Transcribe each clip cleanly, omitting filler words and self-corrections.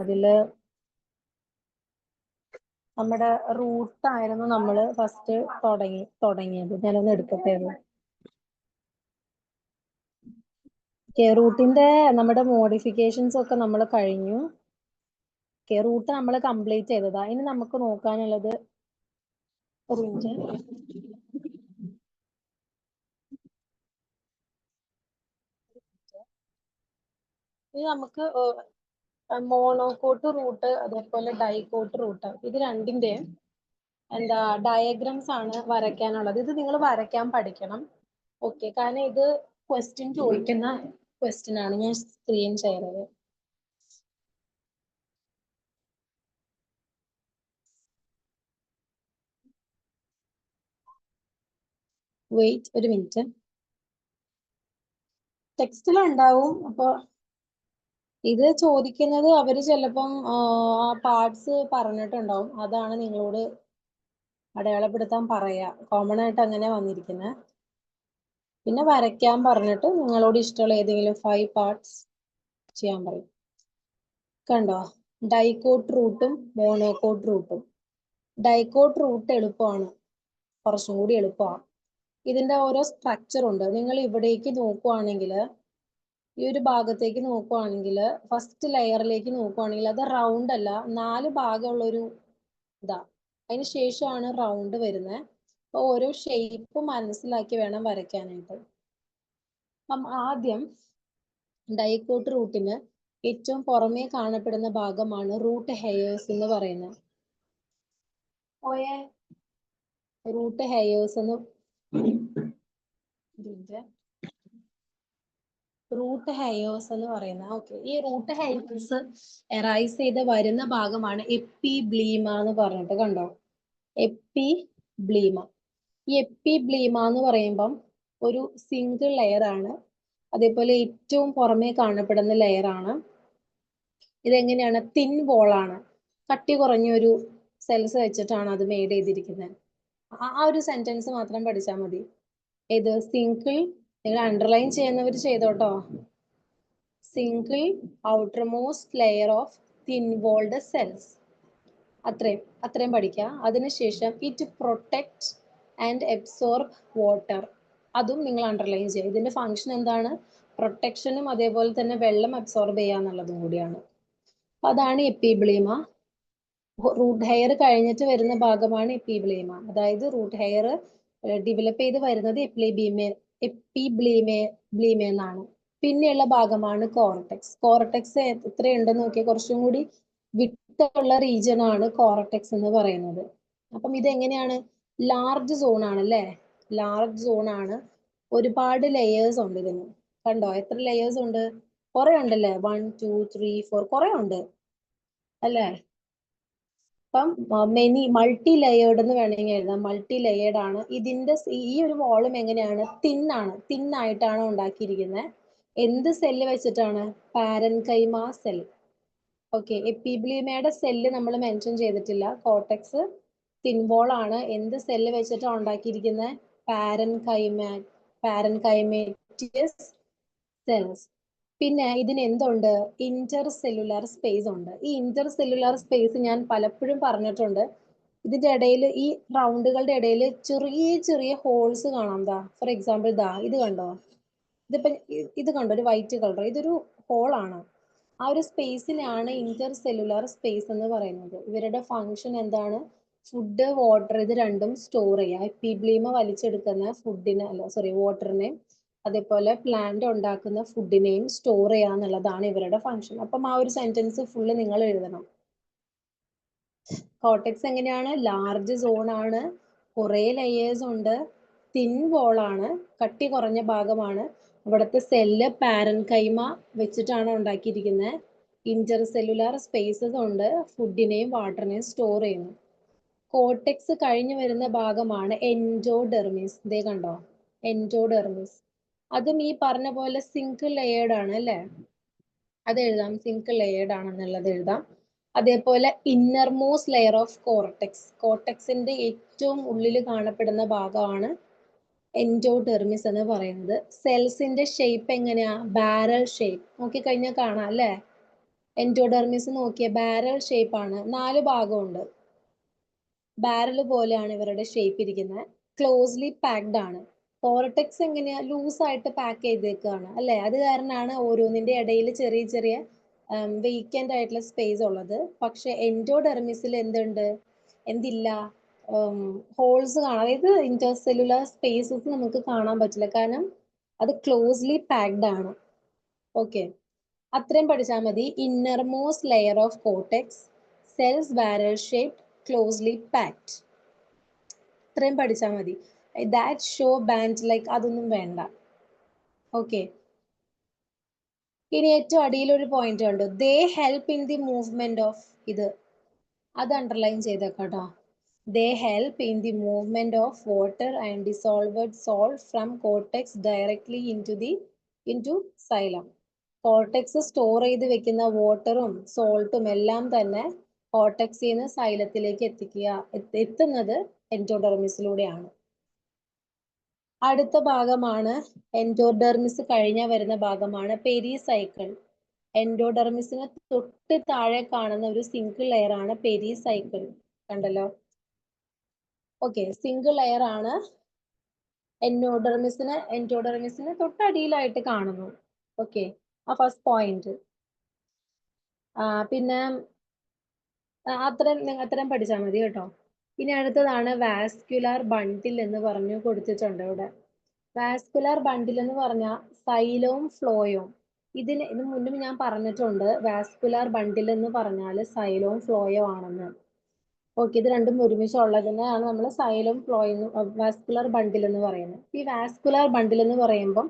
അതില് നമ്മുടെ റൂട്ടായിരുന്നു നമ്മൾ ഫസ്റ്റ് തുടങ്ങിയത്. ഞാനൊന്ന് എടുക്കട്ടെ. റൂട്ടിന്റെ നമ്മുടെ മോഡിഫിക്കേഷൻസ് ഒക്കെ നമ്മൾ കഴിഞ്ഞു. റൂട്ട് നമ്മൾ കംപ്ലീറ്റ് ചെയ്തതാ. ഇനി നമുക്ക് നോക്കാനുള്ളത് ഒരു മിനിറ്റ്. ഇനി നമുക്ക് മോണോകോട്ട് റൂട്ട് അതേപോലെ ഡൈകോട്ട് റൂട്ട് ഇത് രണ്ടിന്റെയും ഡയഗ്രാംസ് ആണ് വരയ്ക്കാനുള്ളത്. ഇത് നിങ്ങൾ വരയ്ക്കാൻ പഠിക്കണം. ഓക്കെ, കാരണം ഇത് ക്വസ്റ്റ്യൻ ചോദിക്കുന്ന ക്വസ്റ്റ്യൻ ആണ്. ഞാൻ സ്ക്രീൻ ഷെയർ ചെയ്തത്. വെയിറ്റ് ഒരു മിനിറ്റ്. ടെക്സ്റ്റിലുണ്ടാവും. അപ്പൊ ഇത് ചോദിക്കുന്നത് അവര് ചിലപ്പം ആ പാർട്സ് പറഞ്ഞിട്ടുണ്ടാവും. അതാണ് നിങ്ങളോട് അടയാളപ്പെടുത്താൻ പറയാ. കോമൺ ആയിട്ട് അങ്ങനെ വന്നിരിക്കുന്നത്. പിന്നെ വരയ്ക്കാൻ പറഞ്ഞിട്ട് നിങ്ങളോട് ഇഷ്ടമുള്ള ഏതെങ്കിലും 5 പാർട്സ് ചെയ്യാൻ പറയും. കണ്ടോ, ഡൈകോട്ട് റൂട്ടും മോണോകോട്ട് റൂട്ടും. ഡൈകോട്ട് റൂട്ട് എളുപ്പമാണ്, കുറച്ചും കൂടി എളുപ്പമാണ്. ഇതിന്റെ ഓരോ സ്ട്രക്ചർ ഉണ്ട്. നിങ്ങൾ ഇവിടേക്ക് നോക്കുവാണെങ്കിൽ, ഈ ഒരു ഭാഗത്തേക്ക് നോക്കുവാണെങ്കിൽ, ഫസ്റ്റ് ലെയറിലേക്ക് നോക്കുവാണെങ്കിൽ അത് റൗണ്ട് അല്ല, 4 ഭാഗമുള്ളൊരു ഇതാ. അതിന് ശേഷമാണ് റൗണ്ട് വരുന്നത്. അപ്പൊ ഓരോ ഷേപ്പ് മനസ്സിലാക്കി വേണം വരയ്ക്കാനായിട്ട്. അപ്പം ആദ്യം ഡൈകോട്ട് റൂട്ടിന് ഏറ്റവും പുറമേ കാണപ്പെടുന്ന ഭാഗമാണ് റൂട്ട് ഹെയേഴ്സ് എന്ന് പറയുന്നത്. റൂട്ട് ഹെയേഴ്സ് എന്ന് പറയുന്നത്. ഓക്കെ, ഈ റൂട്ട് ഹെയേഴ്സ് എറൈസ് ചെയ്ത് വരുന്ന ഭാഗമാണ് എപ്പിബ്ലീമ എന്ന് പറഞ്ഞിട്ട്. കണ്ടോ, എപ്പിബ്ലീമ. ഈ എപ്പിബ്ലീമ എന്ന് പറയുമ്പം ഒരു സിംഗിൾ ലെയർ ആണ്. അതേപോലെ ഏറ്റവും പുറമേ കാണപ്പെടുന്ന ലെയർ ആണ്. ഇതെങ്ങനെയാണ്? തിൻ വോളാണ്. കട്ടി കുറഞ്ഞൊരു സെൽസ് വെച്ചിട്ടാണ് അത് മെയ്ഡ് ചെയ്തിരിക്കുന്നത്. ആ ഒരു സെന്റൻസ് മാത്രം പഠിച്ചാൽ മതി. ഇത് സിംഗിൾ, നിങ്ങൾ അണ്ടർലൈൻ ചെയ്യുന്നവർ ചെയ്തോട്ടോ. Single outermost layer of thin walled cells. അത്രയും പഠിക്കുക. അതിനുശേഷം it protect and absorb water. അതും നിങ്ങൾ അണ്ടർലൈൻ ചെയ്യുക. ഇതിന്റെ ഫംഗ്ഷൻ എന്താണ്? പ്രൊട്ടക്ഷനും അതേപോലെ തന്നെ വെള്ളം അബ്സോർബ് ചെയ്യുക എന്നുള്ളതും കൂടിയാണ്. അതാണ് എപ്പിബ്ലീമ. റൂട്ട് ഹെയർ കഴിഞ്ഞിട്ട് വരുന്ന ഭാഗമാണ് എപ്പിബ്ലീമ. അതായത് റൂട്ട് ഹെയർ ഡെവലപ്പ് ചെയ്ത് വരുന്നത് എപ്പിബ്ലീമ എന്നാണ്. പിന്നെയുള്ള ഭാഗമാണ് കോർട്ടെക്സ്. കോർട്ടെക്സ് എത്രയുണ്ടെന്ന് നോക്കിയാൽ കുറച്ചും കൂടി വിട്ടുള്ള റീജിയൻ ആണ് കോർട്ടെക്സ് എന്ന് പറയുന്നത്. അപ്പം ഇതെങ്ങനെയാണ്? ലാർജ് സോൺ ആണ് അല്ലേ? ലാർജ് സോൺ ആണ്. ഒരുപാട് ലെയേഴ്സ് ഉണ്ട് ഇതിന്. കണ്ടോ, എത്ര ലെയേഴ്സ് ഉണ്ട്? കുറെ ഉണ്ടല്ലേ? 1 2 3 4 കുറെ ഉണ്ട് അല്ലേ? അപ്പം മൾട്ടി ലെയേർഡ് എന്ന് വേണമെങ്കിൽ എഴുതാം. മൾട്ടി ലെയേർഡ് ആണ്. ഇതിന്റെ ഈ ഒരു വോളും എങ്ങനെയാണ്? തിന്നായിട്ടാണ് ഉണ്ടാക്കിയിരിക്കുന്നത്. എന്ത് സെല്ല് വെച്ചിട്ടാണ്? Parenchyma cell. ഓക്കെ, എപ്പിബ്ലീമയുടെ സെല്ല് നമ്മൾ മെൻഷൻ ചെയ്തിട്ടില്ല. കോർട്ടെക്സ് തിൻ വോൾ ആണ്. എന്ത് സെല്ല് വെച്ചിട്ടാണ് ഉണ്ടാക്കിയിരിക്കുന്നത്? പാരൻകൈമേറ്റിയസ് സെൽസ്. പിന്നെ ഇതിന് എന്തുണ്ട്? ഇന്റർ സെല്ലുലാർ സ്പേസ് ഉണ്ട്. ഈ ഇന്റർ സെല്ലുലാർ സ്പേസ് ഞാൻ പലപ്പോഴും പറഞ്ഞിട്ടുണ്ട്. ഇതിന്റെ ഇടയിൽ, ഈ റൗണ്ടുകളുടെ ഇടയിൽ ചെറിയ ചെറിയ ഹോൾസ് കാണാം. ഫോർ എക്സാമ്പിൾ ഇത് കണ്ടോ? ഇത് കണ്ടോ, ഒരു വൈറ്റ് കളർ? ഇതൊരു ഹോളാണ്. ആ ഒരു സ്പേസിനാണ് ഇന്റർ സെല്ലുലാർ സ്പേസ് എന്ന് പറയുന്നത്. ഇവരുടെ ഫംഗ്ഷൻ എന്താണ്? ഫുഡ്, വാട്ടർ, ഇത് രണ്ടും സ്റ്റോർ ചെയ്യുക. എപ്പിബ്ലീമ വലിച്ചെടുക്കുന്ന വാട്ടറിനെ, അതേപോലെ പ്ലാന്റ് ഉണ്ടാക്കുന്ന ഫുഡിനെയും സ്റ്റോർ ചെയ്യുക എന്നുള്ളതാണ് ഇവരുടെ ഫംഗ്ഷൻ. അപ്പം ആ ഒരു സെന്റൻസ് ഫുള്ള് നിങ്ങൾ എഴുതണം. കോർട്ടെക്സ് എങ്ങനെയാണ്? ലാർജ് സോൺ ആണ്, കുറെ ലെയേഴ്സ് ഉണ്ട്, തിൻ വോൾ ആണ്, കട്ടി കുറഞ്ഞ ഭാഗമാണ്. ഇവിടുത്തെ സെല്ല് പാരൻകൈമ വെച്ചിട്ടാണ് ഉണ്ടാക്കിയിരിക്കുന്നത്. ഇന്റർ സെല്ലുലാർ സ്പേസസ് ഉണ്ട്, ഫുഡിനെയും വാട്ടറിനെയും സ്റ്റോർ ചെയ്യുന്നു. കോർട്ടെക്സ് കഴിഞ്ഞു വരുന്ന ഭാഗമാണ് എൻഡോഡെർമിസ്. ഇതേ കണ്ടോ, എൻഡോഡെർമിസ്. അതും ഈ പറഞ്ഞ പോലെ സിംഗിൾ ലെയേർഡ് ആണ് അല്ലേ? അത് എഴുതാം, സിംഗിൾ ലെയേർഡ് ആണെന്നുള്ളത് എഴുതാം. അതേപോലെ ഇന്നർമോസ്റ്റ് ലെയർ ഓഫ് കോർട്ടെക്സ്. കോർട്ടെക്സിന്റെ ഏറ്റവും ഉള്ളിൽ കാണപ്പെടുന്ന ഭാഗമാണ് എൻഡോഡെർമിസ് എന്ന് പറയുന്നത്. സെൽസിന്റെ ഷേപ്പ് എങ്ങനെയാ? Barrel shape. നോക്കിക്കഴിഞ്ഞാൽ കാണാം അല്ലേ? എൻഡോഡെർമിസ് നോക്കിയ ബാരൽ ഷേപ്പ് ആണ്, 4 ഭാഗമുണ്ട്. ബാരൽ പോലെയാണ് ഇവരുടെ ഷേപ്പ് ഇരിക്കുന്നത്. ക്ലോസ്ലി പാക്ഡ് ആണ്. കോർട്ടെക്സ് എങ്ങനെയാ, ലൂസ് ആയിട്ട് പാക്ക് ചെയ്തേക്കാണ് അല്ലെ. അത് കാരണമാണ് ഓരോന്നിന്റെ ഇടയിൽ ചെറിയ ചെറിയ വേക്കന്റ് ആയിട്ടുള്ള സ്പേസ് ഉള്ളത്. പക്ഷെ എൻഡോഡെർമിസിൽ എന്തുണ്ട്, എന്തില്ല, ഹോൾസ് കാണാം. അതായത് ഇന്റർസെല്ലുലാർ സ്പേസസ് നമുക്ക് കാണാൻ പറ്റില്ല, കാരണം അത് ക്ലോസ്ലി പാക്ഡ് ആണ്. ഓക്കെ, അത്രയും പഠിച്ചാൽ മതി. Innermost layer of cortex, cells barrel shaped, closely packed. ഇത്രയും പഠിച്ചാൽ മതി. ദാറ്റ് ഷോ ബാൻഡ് ലൈക്ക് അതൊന്നും വേണ്ട. ഓക്കെ, ഇനി ഏറ്റവും അടിയിൽ ഒരു പോയിന്റ് ഉണ്ട്, ദേ help in the movement of, അത് underline ചെയ്തേക്കാട്ടോ. They help in the movement of water and dissolved salt from cortex directly into xylem. Cortex store ചെയ്ത് വെക്കുന്ന വാട്ടറും സോൾട്ടും എല്ലാം തന്നെ കോർട്ടെക്സിൽ നിന്ന് സൈലത്തിലേക്ക് എത്തുന്നത് എൻഡോഡെർമിസിലൂടെയാണ്. അടുത്ത ഭാഗമാണ് എൻഡോഡെർമിസ് കഴിഞ്ഞ വരുന്ന ഭാഗമാണ് പെരിസൈക്കിൾ. എൻഡോഡെർമിസിന് തൊട്ട് താഴെ കാണുന്ന ഒരു സിംഗിൾ ലെയർ ആണ് പെരിസൈക്കിൾ. കണ്ടല്ലോ. ഓക്കെ, സിംഗിൾ ലെയർ ആണ് എൻഡോഡെർമിസിന് തൊട്ടടിയിലായിട്ട് കാണുന്നു. ഓക്കെ, ആ ഫസ്റ്റ് പോയിന്റ്. പിന്നെ അത്രയും പഠിച്ചാൽ മതി കേട്ടോ. ഇനി അടുത്തതാണ് വാസ്കുലാർ ബണ്ടിൽ എന്ന് പറഞ്ഞു കൊടുത്തിട്ടുണ്ട് ഇവിടെ. വാസ്കുലാർ ബണ്ടിൽ എന്ന് പറഞ്ഞാൽ സൈലവും ഫ്ലോയും. ഇതിന് മുന്നും ഞാൻ പറഞ്ഞിട്ടുണ്ട്, വാസ്കുലാർ ബണ്ടിൽ എന്ന് പറഞ്ഞാൽ സൈലവും ഫ്ലോയും ആണെന്ന്. ഓക്കെ, ഇത് രണ്ടും ഒരുമിച്ചുള്ളതിനെയാണ് നമ്മൾ സൈലം ഫ്ലോയും വാസ്കുലർ ബണ്ടിൽ എന്ന് പറയുന്നത്. ഈ വാസ്കുലർ ബണ്ടിൽ എന്ന് പറയുമ്പം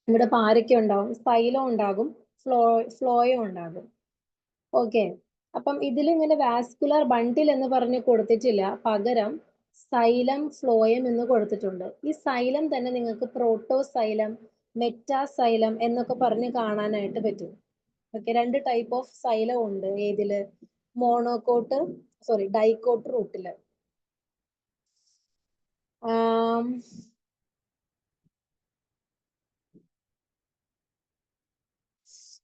ഇവിടെ ആരൊക്കെ ഉണ്ടാവും, സൈലം ഉണ്ടാകും, ഫ്ലോയും ഉണ്ടാകും. ഓക്കെ, അപ്പം ഇതിലിങ്ങനെ വാസ്കുലർ ബണ്ടിൽ എന്ന് പറഞ്ഞ് കൊടുത്തിട്ടില്ല, പകരം സൈലം ഫ്ലോയം എന്ന് കൊടുത്തിട്ടുണ്ട്. ഈ സൈലം തന്നെ നിങ്ങൾക്ക് പ്രോട്ടോസൈലം, മെറ്റാസൈലം എന്നൊക്കെ പറഞ്ഞ് കാണാനായിട്ട് പറ്റും. ഓക്കെ, 2 ടൈപ്പ് ഓഫ് സൈലം ഉണ്ട്. ഏതില്, ഡൈക്കോട്ട് റൂട്ടില്.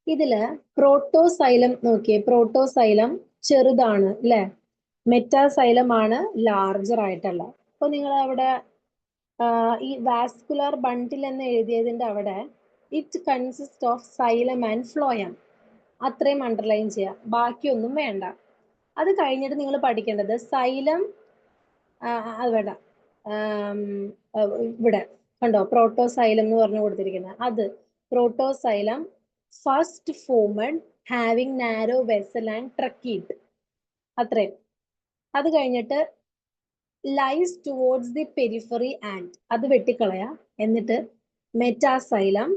ഇതില് പ്രോട്ടോസൈലം നോക്കിയേ, പ്രോട്ടോസൈലം ചെറുതാണ് അല്ലെ, മെറ്റാസൈലം ആണ് ലാർജർ ആയിട്ടുള്ള. അപ്പൊ നിങ്ങൾ അവിടെ ഈ വാസ്കുലർ ബണ്ടിൽ എന്ന് എഴുതിയതിന്റെ അവിടെ it consist of xylem and phloem, അത്രയും അണ്ടർലൈൻ ചെയ്യാം, ബാക്കിയൊന്നും വേണ്ട. അത് കഴിഞ്ഞിട്ട് നിങ്ങൾ പഠിക്കേണ്ടത് സൈലം, അത് വേണ്ട, ഇവിടെ കണ്ടോ പ്രോട്ടോസൈലം എന്ന് പറഞ്ഞു കൊടുത്തിരിക്കുന്നത്, അത് protoxylem first formed having narrow vessel and tracheid, അത്രയും. അത് കഴിഞ്ഞിട്ട് lies towards the periphery and, അത് വെട്ടിക്കളയാ. എന്നിട്ട് metaxylem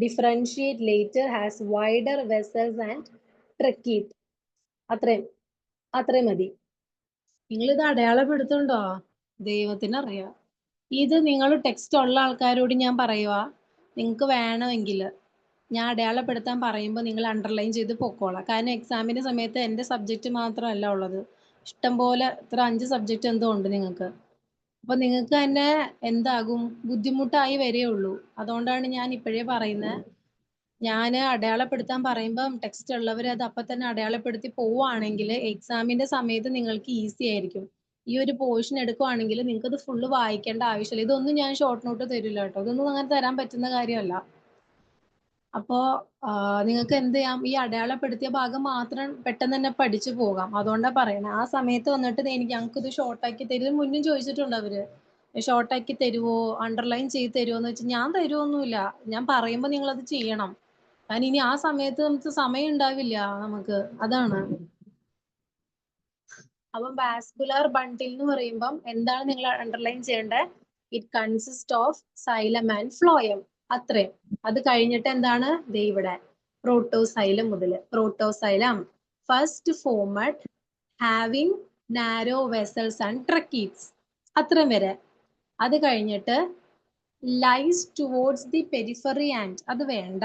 differentiate later has wider vessels and tracheid, അത്രയും മതി. നിങ്ങൾ ഇത് അടയാളപ്പെടുത്തുണ്ടോ, ദൈവത്തിനറിയാം. ഇത് നിങ്ങൾ ടെക്സ്റ്റ് ഉള്ള ആൾക്കാരോട് ഞാൻ പറയുക, നിങ്ങൾക്ക് വേണമെങ്കിൽ ഞാൻ അടയാളപ്പെടുത്താൻ പറയുമ്പോൾ നിങ്ങൾ അണ്ടർലൈൻ ചെയ്ത് പൊക്കോളാം. കാരണം എക്സാമിന്റെ സമയത്ത് എൻ്റെ സബ്ജക്റ്റ് മാത്രമല്ല ഉള്ളത്, ഇഷ്ടംപോലെ 5 സബ്ജക്റ്റ് എന്തോ ഉണ്ട് നിങ്ങൾക്ക്. അപ്പൊ നിങ്ങൾക്ക് തന്നെ എന്താകും, ബുദ്ധിമുട്ടായി വരെയുള്ളൂ. അതുകൊണ്ടാണ് ഞാൻ ഇപ്പോഴേ പറയുന്നത്, ഞാൻ അടയാളപ്പെടുത്താൻ പറയുമ്പം ടെക്സ്റ്റ് ഉള്ളവർ അത് അപ്പം തന്നെ അടയാളപ്പെടുത്തി പോവുകയാണെങ്കിൽ എക്സാമിന്റെ സമയത്ത് നിങ്ങൾക്ക് ഈസി ആയിരിക്കും. ഈ ഒരു പോർഷൻ എടുക്കുവാണെങ്കിൽ നിങ്ങൾക്ക് അത് ഫുള്ള് വായിക്കേണ്ട ആവശ്യമില്ല. ഇതൊന്നും ഞാൻ ഷോർട്ട് നോട്ട് തരില്ല കേട്ടോ, ഇതൊന്നും അങ്ങനെ തരാൻ പറ്റുന്ന കാര്യമല്ല. അപ്പോ നിങ്ങൾക്ക് എന്ത് ചെയ്യാം, ഈ അടയാളപ്പെടുത്തിയ ഭാഗം മാത്രം പെട്ടെന്ന് തന്നെ പഠിച്ചു പോകാം. അതുകൊണ്ടാണ് പറയുന്നത്. ആ സമയത്ത് വന്നിട്ട് ഞങ്ങൾക്ക് ഇത് ഷോർട്ടാക്കി തരും, മുന്നും ചോദിച്ചിട്ടുണ്ട് അവര്, ഷോർട്ടാക്കി തരുവോ, അണ്ടർലൈൻ ചെയ്ത് തരുമോ എന്ന് വെച്ചാൽ ഞാൻ തരുമൊന്നുമില്ല. ഞാൻ പറയുമ്പോൾ നിങ്ങൾ അത് ചെയ്യണം. കാരണം ഇനി ആ സമയത്ത് നമുക്ക് സമയം ഉണ്ടാവില്ല നമുക്ക്, അതാണ്. അപ്പം വാസ്കുലർ ബണ്ടിൽ എന്ന് പറയുമ്പം എന്താണ് നിങ്ങൾ അണ്ടർലൈൻ ചെയ്യേണ്ടത്, it consist of xylem and phloem, അത്രയും. അത് കഴിഞ്ഞിട്ട് എന്താണ്, ദേ ഇവിടെ പ്രോട്ടോസൈലം മുതൽ, protoxylem first formed having narrow vessels and tracheids, അത്രയും വരെ. അത് കഴിഞ്ഞിട്ട് lies towards the periphery and, അത് വേണ്ട.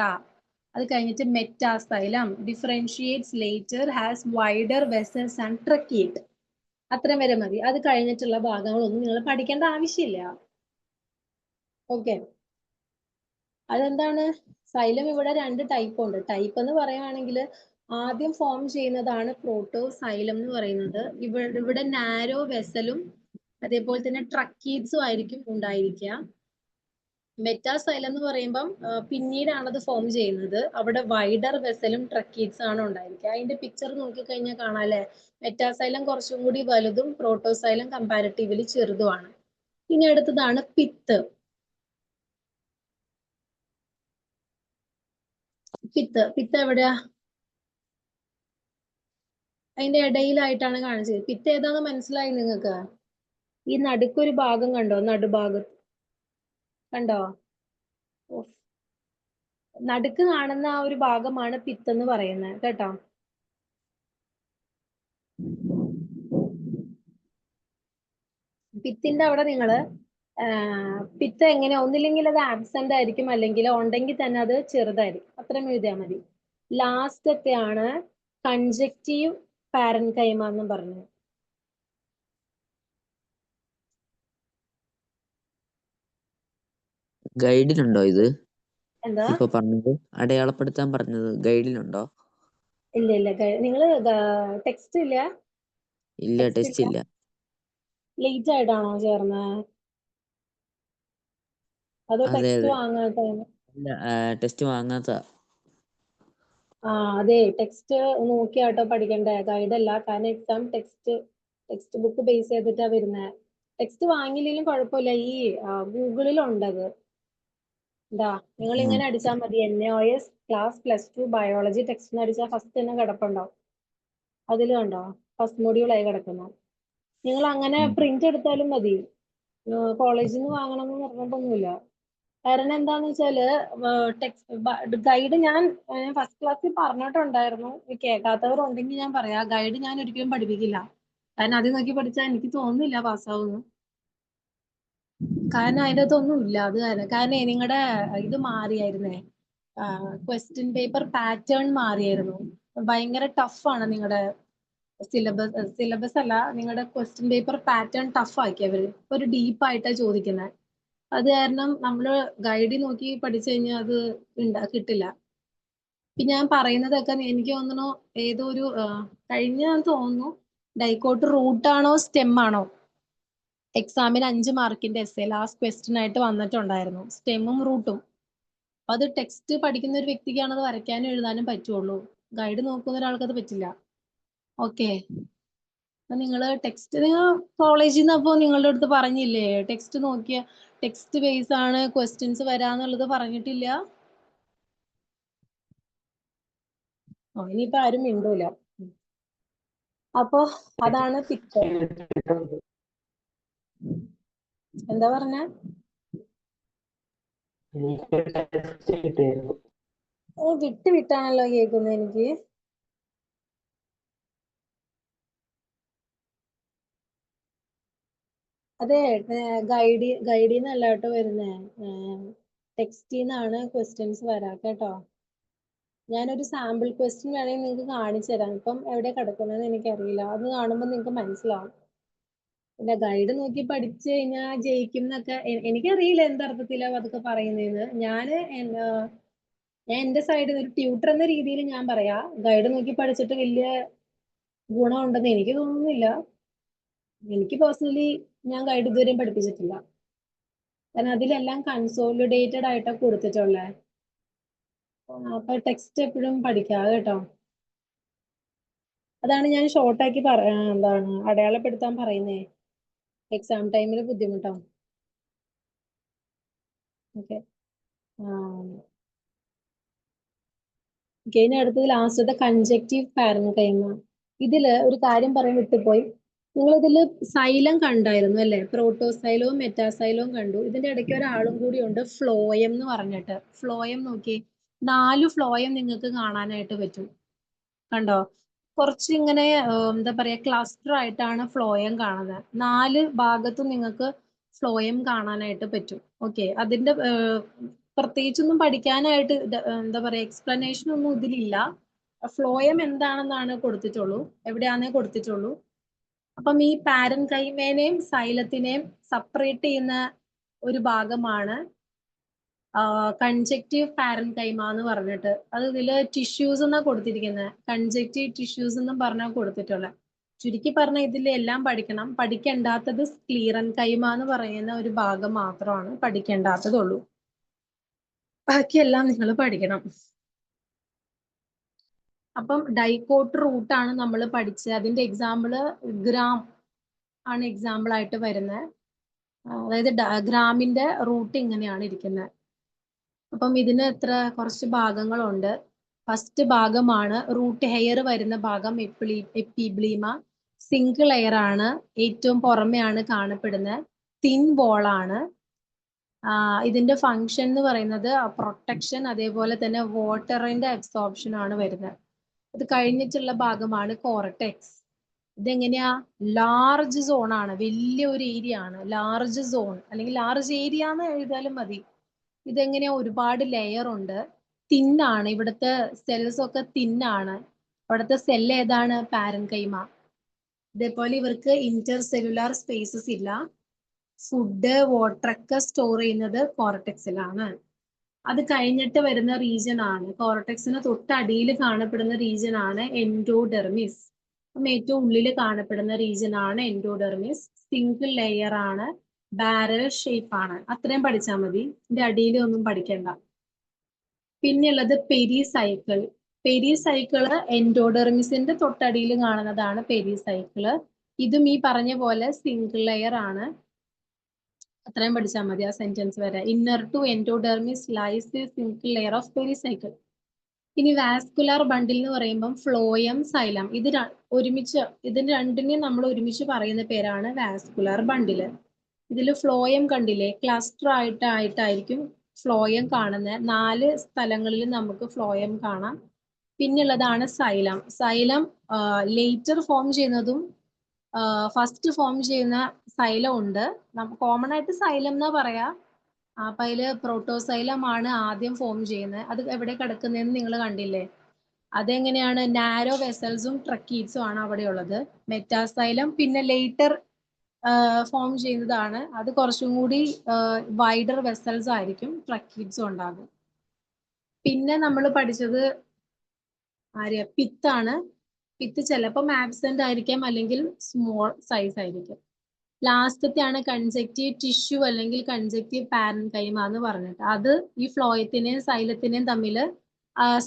അത് കഴിഞ്ഞിട്ട് metaxylem differentiates later has wider vessels and tracheid, അത്രയും വരെ മതി. അത് കഴിഞ്ഞിട്ടുള്ള ഭാഗങ്ങളൊന്നും നിങ്ങൾ പഠിക്കേണ്ട ആവശ്യമില്ല. ഓക്കെ, അതെന്താണ്? സൈലം ഇവിടെ 2 ടൈപ്പ് ഉണ്ട്. ടൈപ്പ് എന്ന് പറയുകയാണെങ്കിൽ ആദ്യം ഫോം ചെയ്യുന്നതാണ് പ്രോട്ടോസൈലം എന്ന് പറയുന്നത്. ഇവിടെ നാരോ വെസലും അതേപോലെ തന്നെ ട്രക്കീഡ്സും ആയിരിക്കും ഉണ്ടായിരിക്കുക. മെറ്റാസൈലം എന്ന് പറയുമ്പം പിന്നീടാണ് അത് ഫോം ചെയ്യുന്നത്. അവിടെ വൈഡർ വെസലും ട്രക്കീഡ്സ് ആണ് ഉണ്ടായിരിക്കുക. അതിന്റെ പിക്ചർ നോക്കിക്കഴിഞ്ഞാൽ കാണാം അല്ലെ, മെറ്റാസൈലം കുറച്ചും കൂടി വലുതും പ്രോട്ടോസൈലം കമ്പാരിറ്റീവ്ലി ചെറുതുമാണ്. ഇനി അടുത്തതാണ് പിത്ത്. പിത്ത് എവിടെയാ? അതിന്റെ ഇടയിലായിട്ടാണ് കാണിച്ചത്. പിത്ത് ഏതാന്ന് മനസ്സിലായി നിങ്ങൾക്ക്? ഈ നടുക്കൊരു ഭാഗം കണ്ടോ? നടുഭാഗം കണ്ടോ? നടുക്ക് കാണുന്ന ആ ഒരു ഭാഗമാണ് പിത്ത് എന്ന് പറയുന്നത് കേട്ടോ. പിത്തിന്റെ അവിടെ നിങ്ങള് പിത്ത് എങ്ങനെ, ഒന്നില്ലെങ്കിൽ അത് ആബ്സെന്റ് ആയിരിക്കും, അല്ലെങ്കിൽ ഉണ്ടെങ്കിൽ തന്നെ അത് ചെറുതായിരിക്കും. അത്രയും എഴുതിയാൽ മതി. ലാസ്റ്റത്തെയാണ് കൺജക്റ്റീവ് പാരൻകൈമ എന്ന് പറഞ്ഞത്. ഗൈഡിലുണ്ടോ ഇത്? എന്താ ഇപ്പൊ പറഞ്ഞത് അടയാളപ്പെടുത്താൻ പറഞ്ഞത് ഗൈഡിലുണ്ടോ? ഇല്ല ഇല്ല, നിങ്ങള് ടെക്സ്റ്റ് ഇല്ല? ഇല്ല, ടെസ്റ്റ് ഇല്ല. ലേറ്റ് ആയിട്ടാണോ ചേർന്നത്? അതോ അതെ ടെക്സ്റ്റ് അതെ, വാങ്ങാത്ത? ഇല്ല, ടെസ്റ്റ് വാങ്ങാത്ത. അതെ, ടെക്സ്റ്റ് നോക്കിയാട്ടോ പഠിക്കണ്ടേ, ഗൈഡ് അല്ല. കാരണം എക്സാം ടെക്സ്റ്റ് ബുക്ക് ബേസ് ചെയ്തിട്ടാ വരുന്നത്. ടെക്സ്റ്റ് വാങ്ങിയില്ലെങ്കിലും കുഴപ്പമില്ല, ഈ ഗൂഗിളിലുണ്ടത്. എന്താ, നിങ്ങൾ ഇങ്ങനെ അടിച്ചാൽ മതി, NAOS ക്ലാസ് +2 ബയോളജി ടെക്സ്റ്റ് അടിച്ചാൽ ഫസ്റ്റ് തന്നെ കിടപ്പുണ്ടാവും. അതിൽ കണ്ടോ, ഫസ്റ്റ് മൊഡ്യൂളായി കിടക്കുന്നു. നിങ്ങൾ അങ്ങനെ പ്രിന്റ് എടുത്താലും മതി, കോളേജിൽ നിന്ന് വാങ്ങണം എന്ന് നിർബന്ധമൊന്നുമില്ല. കാരണം എന്താന്ന് വെച്ചാല് ടെക്സ്റ്റ് ഗൈഡ് ഞാൻ ഫസ്റ്റ് ക്ലാസ്സിൽ പറഞ്ഞിട്ടുണ്ടായിരുന്നു. കേൾക്കാത്തവരുണ്ടെങ്കിൽ ഞാൻ പറയാം, ഗൈഡ് ഞാൻ ഒരിക്കലും പഠിപ്പിക്കില്ല. കാരണം അത് നോക്കി പഠിച്ചാൽ എനിക്ക് തോന്നുന്നില്ല പാസ്സാവുന്നു. കാരണം അതിൻ്റെ അകത്തൊന്നും ഇല്ല. അത് കാരണം നിങ്ങളുടെ ഇത് മാറിയായിരുന്നേ, ക്വസ്റ്റ്യൻ പേപ്പർ പാറ്റേൺ മാറിയായിരുന്നു. ഭയങ്കര ടഫാണ് നിങ്ങളുടെ സിലബസ് അല്ല, നിങ്ങളുടെ ക്വസ്റ്റ്യൻ പേപ്പർ പാറ്റേൺ ടഫ് ആക്കിയവര്. ഒരു ഡീപ്പായിട്ടാണ് ചോദിക്കുന്നത്. അത് കാരണം നമ്മള് ഗൈഡ് നോക്കി പഠിച്ചു കഴിഞ്ഞാൽ അത് കിട്ടില്ല. പിന്നെ ഞാൻ പറയുന്നതൊക്കെ എനിക്ക് തോന്നുന്നു ഏതോ ഒരു കഴിഞ്ഞ തോന്നുന്നു ഡൈക്കോട്ട് റൂട്ട് ആണോ സ്റ്റെം ആണോ എക്സാമിന് 5 മാർക്കിന്റെ ലാസ്റ്റ് ക്വസ്റ്റ്യൻ ആയിട്ട് വന്നിട്ടുണ്ടായിരുന്നു, സ്റ്റെമ്മും റൂട്ടും. അത് ടെക്സ്റ്റ് പഠിക്കുന്ന ഒരു വ്യക്തിക്കാണ് അത് വരയ്ക്കാനും എഴുതാനും പറ്റുള്ളൂ. ഗൈഡ് നോക്കുന്ന ഒരാൾക്ക് അത് പറ്റില്ല. ഓക്കെ, നിങ്ങള് ടെക്സ്റ്റ്, നിങ്ങൾ കോളേജിൽ നിന്ന് അപ്പോൾ നിങ്ങളുടെ അടുത്ത് പറഞ്ഞില്ലേ ടെക്സ്റ്റ് നോക്കിയ ടെക്സ്റ്റ് ബേസ് ആണ് ക്വസ്റ്റ്യൻസ് വരാന്നുള്ളത് പറഞ്ഞിട്ടില്ല? ഇനിയിപ്പോ ആരും മിണ്ടൂല. അപ്പൊ അതാണ് പിക്ചർ. എന്താ പറഞ്ഞ? വിട്ടാണല്ലോ കേൾക്കുന്നത് എനിക്ക്. അതെ, ഗൈഡിന്നല്ല കേട്ടോ വരുന്നേ, ടെക്സ്റ്റിന്നാണ് ക്വസ്റ്റ്യൻസ് വരാ കേട്ടോ. ഞാനൊരു സാമ്പിൾ ക്വസ്റ്റ്യൻ വേണമെങ്കിൽ നിങ്ങൾക്ക് കാണിച്ചു തരാം. ഇപ്പം എവിടെ കിടക്കുന്നതെന്ന് എനിക്കറിയില്ല, അത് കാണുമ്പോൾ നിങ്ങൾക്ക് മനസ്സിലാവും. പിന്നെ ഗൈഡ് നോക്കി പഠിച്ചു കഴിഞ്ഞാൽ ജയിക്കും എന്നൊക്കെ എനിക്കറിയില്ല എന്തർത്ഥത്തിലാ അതൊക്കെ പറയുന്നതെന്ന്. ഞാൻ എന്റെ സൈഡിൽ ഒരു ട്യൂട്ടർ എന്ന രീതിയിൽ ഞാൻ പറയാ, ഗൈഡ് നോക്കി പഠിച്ചിട്ട് വലിയ ഗുണമുണ്ടെന്ന് എനിക്ക് തോന്നുന്നില്ല. എനിക്ക് പേഴ്സണലി ഞാൻ ഗൈഡ് ഇതുവരെയും പഠിപ്പിച്ചിട്ടില്ല. കാരണം അതിലെല്ലാം കൺസോളിഡേറ്റഡ് ആയിട്ടാണ് കൊടുത്തിട്ടുള്ളത്. അപ്പൊ ടെക്സ്റ്റ് എപ്പോഴും പഠിക്കാം കേട്ടോ. അതാണ് ഞാൻ ഷോർട്ടാക്കി എന്താണ് അടയാളപ്പെടുത്താൻ പറയുന്നേ, എക്സാം ടൈമിൽ ബുദ്ധിമുട്ടാവും. ഓക്കെ, ഇനി അടുത്തത് ലാസ്റ്റത്തെ കൺജക്റ്റീവ് പാരൻകൈമ. ഇതില് ഒരു കാര്യം പറയാൻ വിട്ടുപോയി. നിങ്ങൾ ഇതില് സൈലം കണ്ടായിരുന്നു അല്ലെ? പ്രോട്ടോസൈലവും മെറ്റാസൈലവും കണ്ടു. ഇതിന്റെ ഇടയ്ക്ക് ഒരാളും കൂടി ഉണ്ട്, ഫ്ലോയം എന്ന് പറഞ്ഞിട്ട്. ഫ്ലോയം നോക്കി, 4 ഫ്ലോയം നിങ്ങൾക്ക് കാണാനായിട്ട് പറ്റും. കണ്ടോ? കുറച്ച് ഇങ്ങനെ എന്താ പറയാ, ക്ലസ്റ്റർ ആയിട്ടാണ് ഫ്ലോയം കാണുന്നത്. 4 ഭാഗത്തും നിങ്ങൾക്ക് ഫ്ലോയം കാണാനായിട്ട് പറ്റും. ഓക്കെ, അതിന്റെ പ്രത്യേകിച്ചൊന്നും പഠിക്കാനായിട്ട് എന്താ പറയാ, എക്സ്പ്ലനേഷൻ ഒന്നും ഇതിലില്ല. ഫ്ലോയം എന്താണെന്നാണ് കൊടുത്തിട്ടുള്ളൂ, എവിടെയാന്നേ കൊടുത്തിട്ടുള്ളൂ. അപ്പം ഈ പാരൻകൈമേനെയും സൈലത്തിനെയും സെപ്പറേറ്റ് ചെയ്യുന്ന ഒരു ഭാഗമാണ് കൺജക്റ്റീവ് പാരൻകൈമ എന്ന് പറഞ്ഞിട്ട്, അത് ഇതില് ടിഷ്യൂസ് എന്നാ കൊടുത്തിരിക്കുന്നത്. കൺജക്റ്റീവ് ടിഷ്യൂസ് എന്നും പറഞ്ഞാൽ കൊടുത്തിട്ടുള്ളത്. ചുരുക്കി പറഞ്ഞ ഇതിൽ എല്ലാം പഠിക്കണം. പഠിക്കേണ്ടാത്തത് സ്ക്ലീറൻകൈമ എന്ന് പറയുന്ന ഒരു ഭാഗം മാത്രമാണ് പഠിക്കേണ്ടാത്തതുള്ളൂ. ബാക്കിയെല്ലാം നിങ്ങൾ പഠിക്കണം. അപ്പം ഡൈക്കോട്ട് റൂട്ടാണ് നമ്മൾ പഠിച്ചത്. അതിന്റെ എക്സാമ്പിള് ഗ്രാം ആണ് എക്സാമ്പിൾ ആയിട്ട് വരുന്നത്. അതായത് ഗ്രാമിന്റെ റൂട്ട് ഇങ്ങനെയാണ് ഇരിക്കുന്നത്. അപ്പം ഇതിന് കുറച്ച് ഭാഗങ്ങളുണ്ട്. ഫസ്റ്റ് ഭാഗമാണ് റൂട്ട് ഹെയർ വരുന്ന ഭാഗം എപ്പിബ്ലീമ. സിംഗിൾ ലെയർ ആണ്, ഏറ്റവും പുറമെയാണ് കാണപ്പെടുന്നത്. തിൻ ബോൾ ആണ്. ഇതിന്റെ ഫങ്ഷൻ എന്ന് പറയുന്നത് പ്രൊട്ടക്ഷൻ, അതേപോലെ തന്നെ വാട്ടറിന്റെ അബ്സോർപ്ഷൻ ആണ് വരുന്നത്. അത് കഴിഞ്ഞിട്ടുള്ള ഭാഗമാണ് കോർട്ടെക്സ്. ഇതെങ്ങനെയാ? ലാർജ് സോൺ ആണ്, വലിയ ഒരു ഏരിയ ആണ്. ലാർജ് സോൺ അല്ലെങ്കിൽ ലാർജ് ഏരിയ എന്ന് എഴുതിയാലും മതി. ഇതെങ്ങനെയാ? ഒരുപാട് ലെയർ ഉണ്ട്. തിന്നാണ്, ഇവിടുത്തെ സെൽസ് ഒക്കെ തിന്നാണ്. ഇവിടുത്തെ സെൽ ഏതാണ്? പാരൻകൈമ. ഇതേപോലെ ഇവർക്ക് ഇന്റർ സെല്ലുലാർ സ്പേസസ് ഇല്ല. ഫുഡ്, വാട്ടർ ഒക്കെ സ്റ്റോർ ചെയ്യുന്നത് കോർട്ടെക്സിലാണ്. അത് കഴിഞ്ഞിട്ട് വരുന്ന റീജിയൻ ആണ്, കോർട്ടെക്സിന് തൊട്ടടിയിൽ കാണപ്പെടുന്ന റീജിയൻ ആണ് എൻഡോഡെർമിസ്. ഏറ്റവും ഉള്ളിൽ കാണപ്പെടുന്ന റീജിയൻ ആണ് എൻഡോഡെർമിസ്. സിംഗിൾ ലെയർ ആണ്, ബാരൽ ഷേപ്പ് ആണ്. അത്രയും പഠിച്ചാൽ മതി, ഇതിന്റെ അടിയിൽ ഒന്നും പഠിക്കണ്ട. പിന്നെയുള്ളത് പെരിസൈക്കിൾ. പെരിസൈക്കിള് എൻഡോഡെർമിസിന്റെ തൊട്ടടിയിൽ കാണുന്നതാണ് പെരിസൈക്കിള്. ഇതും ഈ പറഞ്ഞ പോലെ സിംഗിൾ ലെയർ ആണ്. അത്രയും പഠിച്ചാൽ മതി ആ സെന്റൻസ് വരെ. Inner to endodermis lies the single layer of pericycle. ഇനി വാസ്കുലാർ ബണ്ടിൽ എന്ന് പറയുമ്പോൾ ഫ്ലോയം, സൈലം ഇത് ഒരുമിച്ച്, ഇതിന് രണ്ടിനെയും നമ്മൾ ഒരുമിച്ച് പറയുന്ന പേരാണ് വാസ്കുലാർ ബണ്ടില്. ഇതിൽ ഫ്ലോയം കണ്ടില്ലേ? ക്ലസ്റ്റർ ആയിട്ടായിരിക്കും ഫ്ലോയം കാണുന്നത്. 4 സ്ഥലങ്ങളിൽ നമുക്ക് ഫ്ലോയം കാണാം. പിന്നുള്ളതാണ് സൈലം. സൈലം ലേറ്റർ ഫോം ചെയ്യുന്നതും ഫസ്റ്റ് ഫോം ചെയ്യുന്ന സൈലം ഉണ്ട്. കോമൺ ആയിട്ട് സൈലം എന്നാ പറയാ. അപ്പൊ അതില് പ്രോട്ടോസൈലം ആണ് ആദ്യം ഫോം ചെയ്യുന്നത്. അത് എവിടെ കിടക്കുന്നതെന്ന് നിങ്ങൾ കണ്ടില്ലേ? അതെങ്ങനെയാണ്? നാരോ വെസൽസും ട്രക്കീറ്റ്സും ആണ് അവിടെ ഉള്ളത്. മെറ്റാസൈലം പിന്നെ ലേറ്റർ ഫോം ചെയ്യുന്നതാണ്. അത് കുറച്ചും കൂടി വൈഡർ വെസൽസ് ആയിരിക്കും, ട്രക്കീറ്റ്സും ഉണ്ടാകും. പിന്നെ നമ്മൾ പഠിച്ചത് പിത്താണ്. പിത്ത് ചിലപ്പം ആബ്സെന്റ് ആയിരിക്കാം, അല്ലെങ്കിൽ സ്മോൾ സൈസ് ആയിരിക്കും. ലാസ്റ്റത്തെ ആണ് കൺജക്റ്റീവ് ടിഷ്യൂ അല്ലെങ്കിൽ കൺജക്റ്റീവ് പാരൻകൈമ എന്ന് പറഞ്ഞിട്ട്. അത് ഈ ഫ്ലോയത്തിനെയും സൈലത്തിനെയും തമ്മിൽ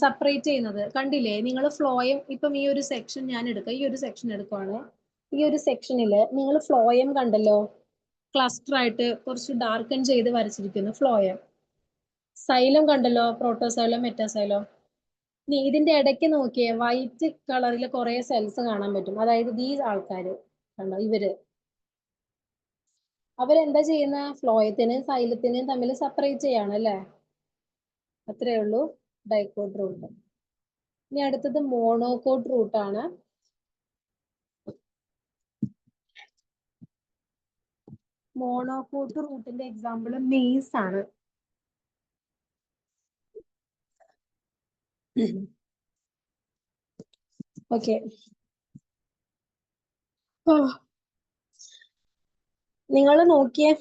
സെപ്പറേറ്റ് ചെയ്യുന്നത് കണ്ടില്ലേ നിങ്ങൾ? ഫ്ലോയം ഇപ്പം ഈ ഒരു സെക്ഷൻ ഞാൻ എടുക്കാം, ഈ ഒരു സെക്ഷൻ എടുക്കുവാണ്. ഈ ഒരു സെക്ഷനില് നിങ്ങൾ ഫ്ലോയം കണ്ടല്ലോ, ക്ലസ്റ്റർ ആയിട്ട് കുറച്ച് ഡാർക്കൻ ചെയ്ത് വരച്ചിരിക്കുന്നു ഫ്ലോയം. സൈലം കണ്ടല്ലോ, പ്രോട്ടോസൈലം, മെറ്റാസൈലം. ഇനി ഇതിന്റെ ഇടയ്ക്ക് നോക്കിയേ, വൈറ്റ് കളറിൽ കുറെ സെൽസ് കാണാൻ പറ്റും. അതായത് ഈ ആൾക്കാര് കണ്ടോ, ഇവര് അവരെന്താ ചെയ്യുന്ന? ഫ്ലോയത്തിനെയും സൈലത്തിനെയും തമ്മിൽ സെപ്പറേറ്റ് ചെയ്യാണ് അല്ലേ? അത്രേ ഉള്ളൂ ഡൈക്കോട്ട് റൂട്ട്. ഇനി അടുത്തത് മോണോകോട്ട് റൂട്ടാണ്. മോണോകോട്ട് റൂട്ടിന്റെ എക്സാമ്പിൾ മെയ്സ് ആണ്. ഓക്കെ, നിങ്ങൾ നോക്കിയേ,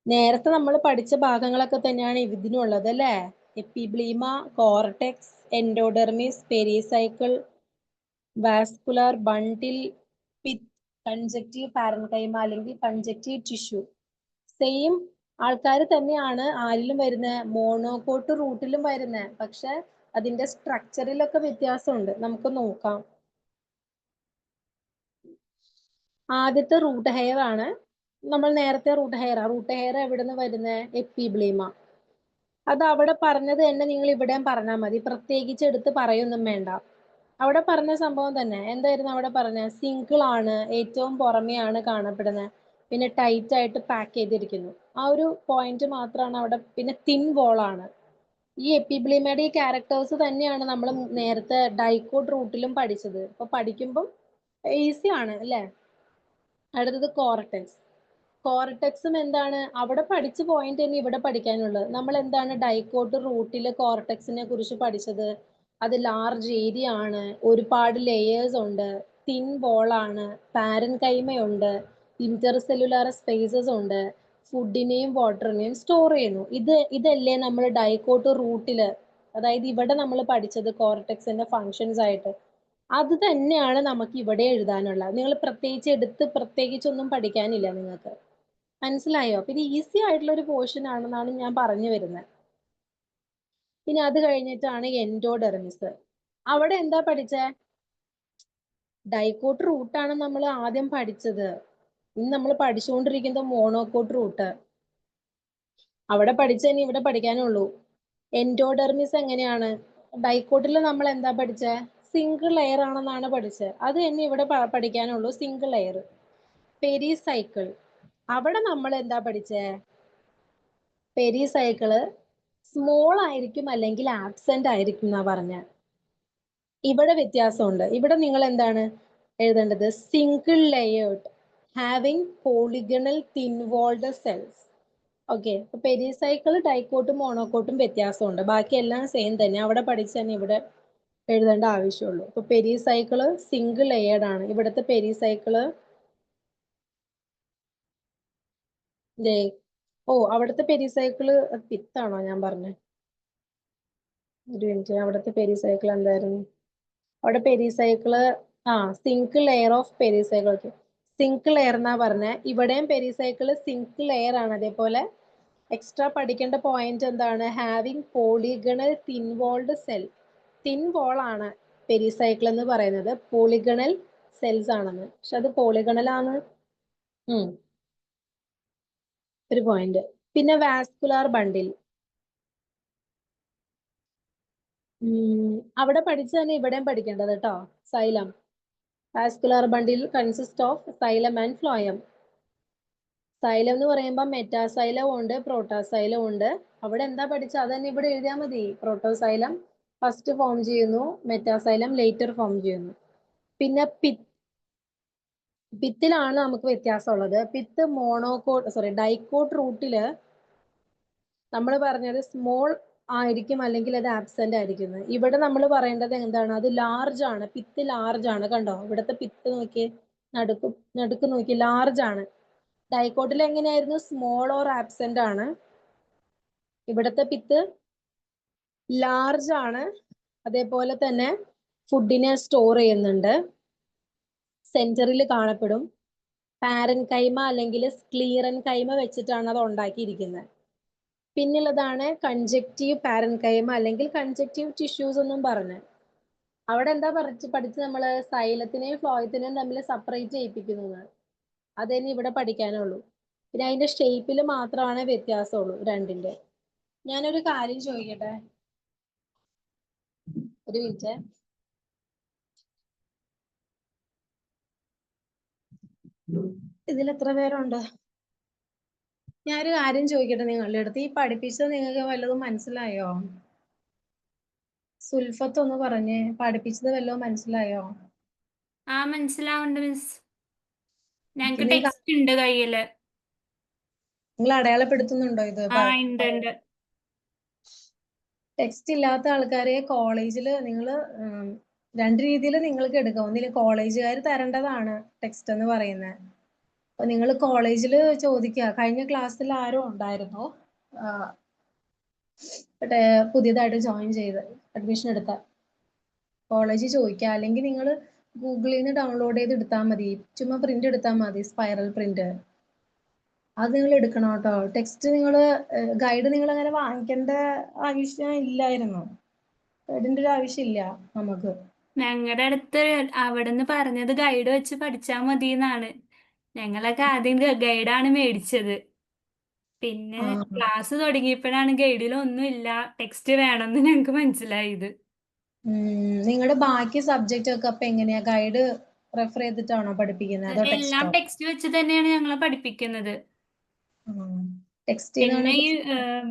നേരത്തെ നമ്മൾ പഠിച്ച ഭാഗങ്ങളൊക്കെ തന്നെയാണ് ഇതിനുള്ളത് അല്ലേ? Epiblema, cortex, endodermis, pericycle, vascular bundle, pith, conjunctive parenchyma അല്ലെങ്കിൽ കൺജക്റ്റീവ് ടിഷ്യൂ. സെയിം ആൾക്കാർ തന്നെയാണ് ആരിലും വരുന്നത്, മോണോകോട്ട് റൂട്ടിലും വരുന്നത്. പക്ഷെ അതിന്റെ സ്ട്രക്ചറിലൊക്കെ വ്യത്യാസമുണ്ട്. നമുക്ക് നോക്കാം. ആദ്യത്തെ റൂട്ട് ഹെയർ ആണ്. നമ്മൾ നേരത്തെ റൂട്ട് ഹെയർ എവിടെ നിന്ന് വരുന്നത്? എപ്പിബ്ലീമ. അത് അവിടെ പറഞ്ഞത് തന്നെ നിങ്ങൾ ഇവിടെയും പറഞ്ഞാൽ മതി, പ്രത്യേകിച്ച് എടുത്ത് പറയൊന്നും വേണ്ട. അവിടെ പറഞ്ഞ സംഭവം തന്നെ. എന്തായിരുന്നു അവിടെ പറഞ്ഞത്? സിംഗിൾ ആണ്, ഏറ്റവും പുറമെയാണ് കാണപ്പെടുന്നത്, പിന്നെ ടൈറ്റ് ആയിട്ട് പാക്ക് ചെയ്തിരിക്കുന്നു. ആ ഒരു പോയിന്റ് മാത്രമാണ് അവിടെ. പിന്നെ തിൻ വോൾ ആണ്. ഈ എപ്പിബ്ലീമയുടെ ഈ ക്യാരക്ടേഴ്സ് തന്നെയാണ് നമ്മൾ നേരത്തെ ഡൈക്കോട്ട് റൂട്ടിലും പഠിച്ചത്. അപ്പൊ പഠിക്കുമ്പം ഈസി ആണ് അല്ലേ? അടുത്തത് കോർട്ടെക്സ്. കോർട്ടെക്സും എന്താണ്? അവിടെ പഠിച്ച പോയിന്റ് തന്നെ ഇവിടെ പഠിക്കാനുള്ളത്. നമ്മൾ എന്താണ് ഡൈക്കോട്ട് റൂട്ടിൽ കോർട്ടെക്സിനെ കുറിച്ച് പഠിച്ചത്? അത് ലാർജ് ഏരിയ ആണ്, ഒരുപാട് ലെയേഴ്സ് ഉണ്ട്, തിൻ വോൾ ആണ്, പാരൻകൈമയുണ്ട്, ഇന്റർ സെല്ലുലാർ സ്പേസസ് ഉണ്ട്, ഫുഡിനെയും വാട്ടറിനെയും സ്റ്റോർ ചെയ്യുന്നു. ഇതല്ലേ നമ്മൾ ഡൈക്കോട്ട് റൂട്ടില്, അതായത് ഇവിടെ നമ്മൾ പഠിച്ചത് കോർട്ടെക്സിന്റെ ഫങ്ഷൻസ് ആയിട്ട്. അത് തന്നെയാണ് നമുക്ക് ഇവിടെ എഴുതാനുള്ളത്. നിങ്ങൾ പ്രത്യേകിച്ചൊന്നും പഠിക്കാനില്ല നിങ്ങൾക്ക്. മനസ്സിലായോ? അപ്പൊ ഇത് ഈസി ആയിട്ടുള്ള ഒരു പോർഷൻ ആണെന്നാണ് ഞാൻ പറഞ്ഞു വരുന്നത്. പിന്നെ അത് കഴിഞ്ഞിട്ടാണ് എൻഡോഡെർമിസ്. അവിടെ എന്താ പഠിച്ചേ? ഡൈക്കോട്ട് റൂട്ടാണ് നമ്മൾ ആദ്യം പഠിച്ചത്. ഇനി നമ്മൾ പഠിച്ചുകൊണ്ടിരിക്കുന്നത് മോണോകോട്ട് റൂട്ട്. അവിടെ പഠിച്ചതിന് ഇവിടെ പഠിക്കാനുള്ളൂ. എൻഡോഡെർമിസ് എങ്ങനെയാണ്? ഡൈക്കോട്ടിൽ നമ്മൾ എന്താ പഠിച്ചേ? സിംഗിൾ ലെയർ ആണെന്നാണ് പഠിച്ചത്. അത് തന്നെ ഇവിടെ പഠിക്കാനുള്ളൂ, സിംഗിൾ ലെയർ. പെരിസൈക്കിൾ, അവിടെ നമ്മൾ എന്താ പഠിച്ചേ? പെരിസൈക്കിള് സ്മോൾ ആയിരിക്കും അല്ലെങ്കിൽ ആബ്സെന്റ് ആയിരിക്കും എന്നാ പറഞ്ഞ. ഇവിടെ വ്യത്യാസമുണ്ട്. ഇവിടെ നിങ്ങൾ എന്താണ് എഴുതേണ്ടത്? Single layered having polygonal thin walled cells. Okay, അപ്പൊ പെരിസൈക്കിൾ ഡൈക്കോട്ടും മോണോകോട്ടും വ്യത്യാസമുണ്ട്. ബാക്കി എല്ലാം സെയിം തന്നെ. അവിടെ പഠിച്ച് തന്നെ ഇവിടെ എഴുതേണ്ട ആവശ്യമുള്ളൂ. അപ്പൊ പെരിസൈക്കിള് സിംഗിൾ ലെയേർഡ് ആണ്. ഇവിടുത്തെ പെരിസൈക്കിള് അവിടുത്തെ പെരിസൈക്കിള് പിത്താണോ ഞാൻ പറഞ്ഞത്? ഒരു മിനിറ്റ്, അവിടുത്തെ പെരിസൈക്കിൾ എന്തായിരുന്നു? അവിടെ pericycle single layer of pericycle. Okay, single layer എന്നാ പറഞ്ഞത്. ഇവിടെയും പെരിസൈക്കിള് സിംഗിൾ ലെയർ ആണ്. അതേപോലെ എക്സ്ട്രാ പഠിക്കേണ്ട പോയിന്റ് എന്താണ്? Having polygonal thin walled cell. Thin wall ആണ് പെരിസൈക്കിൾ എന്ന് പറയുന്നത്, പോളിഗണൽ സെൽസ് ആണെന്ന്. പക്ഷെ അത് പോളിഗണൽ ആണ്. ഒരു പോയിന്റ്. പിന്നെ വാസ്കുലാർ ബണ്ടിൽ, അവിടെ പഠിച്ചു തന്നെ ഇവിടെയും പഠിക്കേണ്ടത് കേട്ടോ. Xylem, vascular bundle consist of xylem and phloem. Xylem എന്ന് പറയുമ്പോൾ മെറ്റാസൈലം ഉണ്ട്, പ്രോട്ടോസൈലം ഉണ്ട്. അവിടെ എന്താ പഠിച്ചത് അത് തന്നെ ഇവിടെ എഴുതിയാൽ മതി. പ്രോട്ടോസൈലം ഫസ്റ്റ് ഫോം ചെയ്യുന്നു, മെറ്റാസൈലം ലേറ്റർ ഫോം ചെയ്യുന്നു. പിന്നെ പിത്തിലാണ് നമുക്ക് വ്യത്യാസമുള്ളത്. പിത്ത് ഡൈക്കോട്ട് റൂട്ടില് നമ്മൾ പറഞ്ഞത് സ്മോൾ ആയിരിക്കും അല്ലെങ്കിൽ അത് ആബ്സെന്റ് ആയിരിക്കും. ഇവിടെ നമ്മൾ പറയേണ്ടത് എന്താണ്? അത് ലാർജ് ആണ്. പിത്ത് ലാർജ് ആണ്. കണ്ടോ ഇവിടുത്തെ പിത്ത് നോക്കി, നടുക്ക് നോക്കി, ലാർജ് ആണ്. ഡൈക്കോട്ടിൽ എങ്ങനെയായിരുന്നു? സ്മോൾ ഓർ ആബ്സെന്റ് ആണ്. ഇവിടുത്തെ പിത്ത് ലാർജ് ആണ്. അതേപോലെ തന്നെ ഫുഡിനെ സ്റ്റോർ ചെയ്യുന്നുണ്ട്. സെന്ററിൽ കാണപ്പെടും. പാരൻ കൈമ അല്ലെങ്കിൽ സ്ക്ലീറൻ കൈമ വെച്ചിട്ടാണ് അത് ഉണ്ടാക്കിയിരിക്കുന്നത്. പിന്നുള്ളതാണ് കൺജക്റ്റീവ് പാരൻ കൈമ അല്ലെങ്കിൽ കൺജക്റ്റീവ് ടിഷ്യൂസ് എന്നും പറഞ്ഞ്. അവിടെ എന്താ പഠിച്ച് നമ്മള് സൈലത്തിനെയും ഫ്ലോയത്തിനെയും തമ്മിൽ സെപ്പറേറ്റ് ചെയ്യിപ്പിക്കുന്നത്. അതന്നെ ഇവിടെ പഠിക്കാനുള്ളൂ. പിന്നെ അതിന്റെ ഷേപ്പിൽ മാത്രമാണ് വ്യത്യാസമുള്ളൂ രണ്ടിന്റെ. ഞാനൊരു കാര്യം ചോദിക്കട്ടെ, ഒരു മിനിറ്റ്. ഇതിൽ എത്ര പേരുണ്ട്? ഞാനൊരു കാര്യം ചോദിക്കട്ടെ നിങ്ങളുടെ അടുത്ത്. ഈ പഠിപ്പിച്ചത് നിങ്ങൾക്ക് വല്ലതും മനസ്സിലായോ? സുൽഫത്ത് ഒന്ന് പറഞ്ഞേ, പഠിപ്പിച്ചത് വല്ലതും മനസ്സിലായോ? മനസ്സിലാവുന്നുണ്ട് മിസ്. ഞങ്ങക്ക് പിന്നെ ടെക്സ്റ്റ് ഉണ്ട് കയ്യില്. നിങ്ങൾ അടയാളപ്പെടുത്തുന്നുണ്ടോ ഇത്? ഉണ്ട്. ടെക്സ്റ്റ് ഇല്ലാത്ത ആൾക്കാരെ കോളേജിൽ നിങ്ങൾ രണ്ട് രീതിയിൽ നിങ്ങൾക്ക് എടുക്കാം. ഒന്നിൽ കോളേജുകാർ തരേണ്ടതാണ് ടെക്സ്റ്റ് എന്ന് പറയുന്നത്. അപ്പൊ നിങ്ങൾ കോളേജിൽ ചോദിക്കുക. കഴിഞ്ഞ ക്ലാസ്സിൽ ആരും ഉണ്ടായിരുന്നോ പുതിയതായിട്ട് ജോയിൻ ചെയ്ത് അഡ്മിഷൻ എടുത്ത കോളേജിൽ ചോദിക്കുക. അല്ലെങ്കിൽ നിങ്ങൾ ഗൂഗിളിൽ നിന്ന് ഡൗൺലോഡ് ചെയ്ത് എടുത്താൽ മതി. ചുമ്മാ പ്രിന്റ് എടുത്താൽ മതി, സ്പൈറൽ പ്രിന്റ്. അത് നിങ്ങൾ എടുക്കണം കേട്ടോ. ടെക്സ്റ്റ് ഗൈഡ് നിങ്ങൾ അങ്ങനെ വാങ്ങിക്കേണ്ട ആവശ്യം ഇല്ലായിരുന്നു. ഗൈഡിന്റെ ഒരു ആവശ്യമില്ല നമുക്ക്. ഞങ്ങളുടെ അടുത്ത് അവിടുന്ന് പറഞ്ഞത് ഗൈഡ് വെച്ച് പഠിച്ചാൽ മതി എന്നാണ്. ഞങ്ങളൊക്കെ ആദ്യം ഗൈഡാണ് മേടിച്ചത്. പിന്നെ ക്ലാസ് തുടങ്ങിയപ്പോഴാണ് ഗൈഡിലൊന്നും ഇല്ല, ടെക്സ്റ്റ് വേണമെന്ന് ഞങ്ങൾക്ക് മനസ്സിലായത്. നിങ്ങളുടെ ബാക്കി സബ്ജക്റ്റ് ഒക്കെ അപ്പൊ എങ്ങനെയാ? ഗൈഡ് റെഫർ ചെയ്തിട്ടാണോ പഠിപ്പിക്കുന്നത്? അതോ എല്ലാം ടെക്സ്റ്റ് വെച്ച് തന്നെയാണ് ഞങ്ങളെ പഠിപ്പിക്കുന്നത്. പിന്നെ ഈ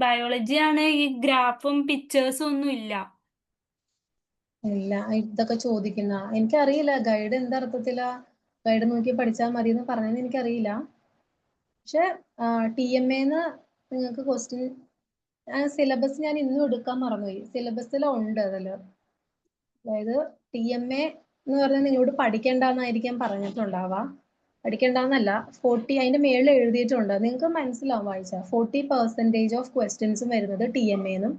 ബയോളജി ആണ്, ഈ ഗ്രാഫും പിക്ചേഴ്സും ഒന്നും ഇല്ല. ഇതൊക്കെ ചോദിക്കുന്ന എനിക്കറിയില്ല. ഗൈഡ് എന്തർത്ഥത്തിലാ ഗൈഡ് നോക്കി പഠിച്ചാൽ മതി എന്ന് പറഞ്ഞതെന്ന് എനിക്കറിയില്ല. പക്ഷെ TMAന്ന് നിങ്ങൾക്ക് ക്വസ്റ്റ്യൻ സിലബസ് ഞാൻ ഇന്നും എടുക്കാൻ മറന്നുപോയി. സിലബസിലുണ്ട് അതില്. അതായത് TMA എന്ന് പറഞ്ഞാൽ നിങ്ങളോട് പഠിക്കേണ്ടെന്നായിരിക്കാം പറഞ്ഞിട്ടുണ്ടാവാ. പഠിക്കണ്ടെന്നല്ല, 40 അതിന്റെ മേളിൽ എഴുതിയിട്ടുണ്ട്, നിങ്ങൾക്ക് മനസ്സിലാവും വായിച്ചാൽ. 40% ഓഫ് ക്വസ്റ്റ്യൻസും വരുന്നത് TMA എന്നും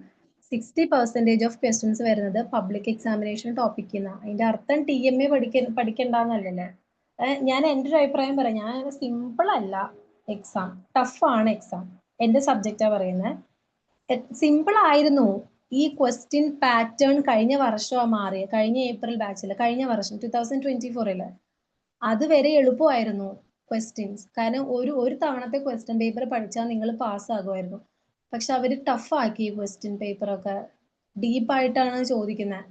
60% ഓഫ് ക്വസ്റ്റ്യൻസ് വരുന്നത് പബ്ലിക് എക്സാമിനേഷൻ ടോപ്പിക്കിൽ നിന്നാണ്. അതിന്റെ അർത്ഥം TMA പഠിക്കണ്ടെന്നല്ലല്ലോ. ഞാൻ എൻ്റെ ഒരു അഭിപ്രായം പറയാം. ഞാൻ സിമ്പിൾ അല്ല എക്സാം, ടഫ് ആണ് എക്സാം. എൻ്റെ സബ്ജക്റ്റാ പറയുന്നത്. സിമ്പിൾ ആയിരുന്നു. ഈ ക്വസ്റ്റ്യൻ പാറ്റേൺ കഴിഞ്ഞ വർഷമാണ് മാറിയത്, കഴിഞ്ഞ ഏപ്രിൽ ബാച്ചിൽ, കഴിഞ്ഞ വർഷം 2024 അതുവരെ എളുപ്പമായിരുന്നു ക്വസ്റ്റ്യൻസ്. കാരണം ഒരു തവണത്തെ ക്വസ്റ്റ്യൻ പേപ്പർ പഠിച്ചാൽ നിങ്ങൾ പാസ്സാകുമായിരുന്നു. പക്ഷെ അവർ ടഫ് ആക്കി ക്വസ്റ്റ്യൻ പേപ്പറൊക്കെ, ഡീപ്പായിട്ടാണ് ചോദിക്കുന്നത്.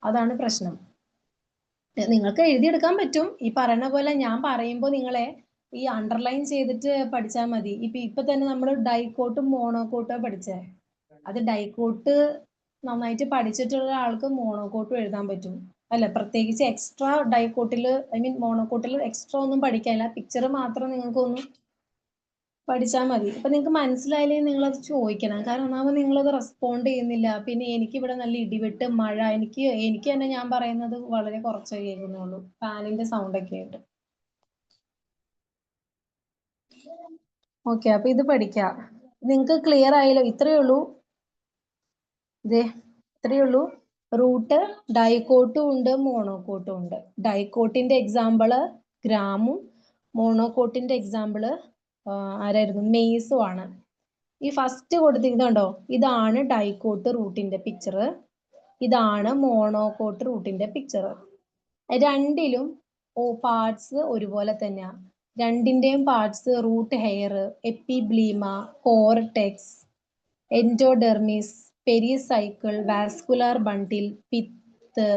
അതാണ് പ്രശ്നം. നിങ്ങൾക്ക് എഴുതിയെടുക്കാൻ പറ്റും. ഈ പറയുന്ന പോലെ ഞാൻ പറയുമ്പോൾ നിങ്ങളെ ഈ അണ്ടർലൈൻ ചെയ്തിട്ട് പഠിച്ചാൽ മതി. ഇപ്പൊ തന്നെ നമ്മൾ ഡൈക്കോട്ടും മോണോക്കോട്ടും പഠിച്ചേ. അത് ഡൈക്കോട്ട് നന്നായിട്ട് പഠിച്ചിട്ടുള്ള ആൾക്ക് മോണോക്കോട്ടും എഴുതാൻ പറ്റും. അല്ല, പ്രത്യേകിച്ച് എക്സ്ട്രാ ഡൈക്കോട്ടിൽ, മോണോക്കോട്ടിൽ എക്സ്ട്രാ ഒന്നും പഠിക്കാനില്ല. പിക്ചർ മാത്രം നിങ്ങൾക്ക് ഒന്ന് പഠിച്ചാൽ മതി. അപ്പൊ നിങ്ങൾക്ക് മനസ്സിലായില്ലെങ്കിൽ നിങ്ങളത് ചോദിക്കണം. കാരണം ഒന്നാമത് നിങ്ങളത് റെസ്പോണ്ട് ചെയ്യുന്നില്ല. പിന്നെ എനിക്ക് ഇവിടെ നല്ല ഇടിവെട്ട് മഴ, എനിക്ക് തന്നെ ഞാൻ പറയുന്നത് വളരെ കുറച്ചേ കേൾക്കുന്നുള്ളൂ, ഫാനിന്റെ സൗണ്ട് ഒക്കെ ആയിട്ട്. ഓക്കെ, അപ്പൊ ഇത് പഠിക്കാം. നിങ്ങൾക്ക് ക്ലിയർ ആയല്ലോ? ഇത്രയേ ഉള്ളൂ. ഇത്രയേ ഉള്ളൂ. റൂട്ട് ഡൈക്കോട്ടും ഉണ്ട്, മോണോക്കോട്ടും ഉണ്ട്. ഡൈക്കോട്ടിന്റെ എക്സാമ്പിള് ഗ്രാമും മോണോക്കോട്ടിന്റെ എക്സാമ്പിള് ആരായിരുന്നു? മെയ്സും ആണ്. ഈ ഫസ്റ്റ് കൊടുത്തിട്ടുണ്ടോ, ഇതാണ് ഡൈക്കോട്ട് റൂട്ടിന്റെ പിക്ചർ, ഇതാണ് മോണോക്കോട്ട് റൂട്ടിന്റെ പിക്ചർ. രണ്ടിലും പാർട്സ് ഒരുപോലെ തന്നെയാണ്. രണ്ടിന്റെയും parts root hair, epiblema, cortex, endodermis, pericycle, vascular bundle, pith,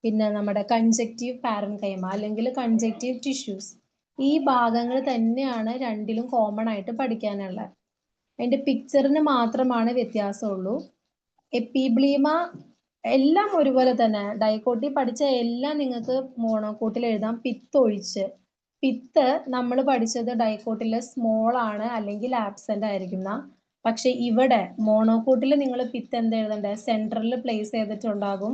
പിന്നെ നമ്മുടെ കൺജക്റ്റീവ് പാരൻകൈമ അല്ലെങ്കിൽ കൺജക്റ്റീവ് ടിഷ്യൂസ്. ഈ ഭാഗങ്ങൾ തന്നെയാണ് രണ്ടിലും കോമൺ ആയിട്ട് പഠിക്കാനുള്ളത്. അതിന്റെ പിക്ചറിന് മാത്രമാണ് വ്യത്യാസമുള്ളൂ. എപ്പിബ്ലീമ എല്ലാം ഒരുപോലെ തന്നെ. ഡൈക്കോട്ടി പഠിച്ച എല്ലാം നിങ്ങൾക്ക് മോണോക്കോട്ടിൽ എഴുതാം, പിത്ത് ഒഴിച്ച്. പിത്ത് നമ്മൾ പഠിച്ചത് ഡൈക്കോട്ടിൽ സ്മോൾ ആണ് അല്ലെങ്കിൽ ആബ്സെന്റ് ആയിരിക്കുന്ന. പക്ഷെ ഇവിടെ മോണോക്കോട്ടിൽ നിങ്ങൾ പിത്ത് എന്താ എഴുതണ്ടേ? സെൻട്രലിൽ പ്ലേസ് ചെയ്തിട്ടുണ്ടാകും.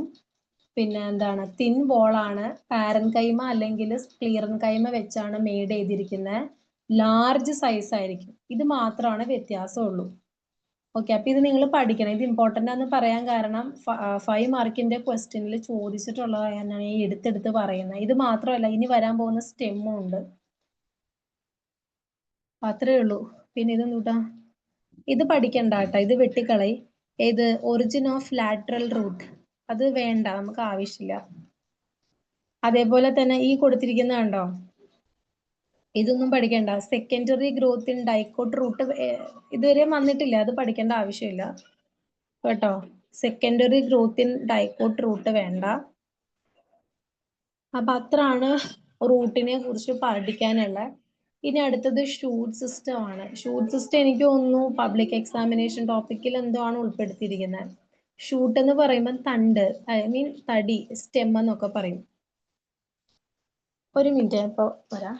പിന്നെ എന്താണ്? തിൻ വോളാണ്. പാരൻകൈമ അല്ലെങ്കിൽ സ്ക്ലീറൻകൈമ വെച്ചാണ് മെയ്ഡ് ചെയ്തിരിക്കുന്നത്. ലാർജ് സൈസ് ആയിരിക്കും. ഇത് മാത്രമാണ് വ്യത്യാസമുള്ളൂ. ഓക്കെ, അപ്പൊ ഇത് നിങ്ങൾ പഠിക്കണം. ഇത് ഇമ്പോർട്ടൻ്റ് ആണെന്ന് പറയാൻ കാരണം 5 മാർക്കിന്റെ ക്വസ്റ്റ്യനിൽ ചോദിച്ചിട്ടുള്ളതാണ് ഞാൻ ഈ എടുത്തെടുത്ത് പറയുന്നത്. ഇത് മാത്രമല്ല, ഇനി വരാൻ പോകുന്ന സ്റ്റെമ്മും ഉണ്ട്. അത്രേ ഉള്ളൂ. പിന്നെ ഇത് നോട്ടാ, ഇത് പഠിക്കണ്ട കേട്ടോ, ഇത് വെട്ടിക്കളയി. ഏത്? ഒറിജിൻ ഓഫ് ലാറ്ററൽ റൂട്ട്, അത് വേണ്ട, നമുക്ക് ആവശ്യമില്ല. അതേപോലെ തന്നെ ഈ കൊടുത്തിരിക്കുന്ന കണ്ടോ, ഇതൊന്നും പഠിക്കണ്ട. Secondary growth in dicot root ഇതുവരെ വന്നിട്ടില്ല, അത് പഠിക്കേണ്ട ആവശ്യമില്ല കേട്ടോ. Secondary growth in dicot root വേണ്ട. അപ്പൊ അത്രയാണ് റൂട്ടിനെ കുറിച്ച് പഠിക്കാനുള്ള. ഇനി അടുത്തത് ഷൂട്ട് സിസ്റ്റം ആണ്. ഷൂട്ട് സിസ്റ്റം എനിക്ക് തോന്നുന്നു പബ്ലിക് എക്സാമിനേഷൻ ടോപ്പിക്കിൽ എന്തോ ആണ് ഉൾപ്പെടുത്തിയിരിക്കുന്നത്. ഷൂട്ട് എന്ന് പറയുമ്പോൾ തണ്ട്, തടി, സ്റ്റെം എന്നൊക്കെ പറയും. ഒരു മിനിറ്റ്, ഇപ്പൊ വരാം.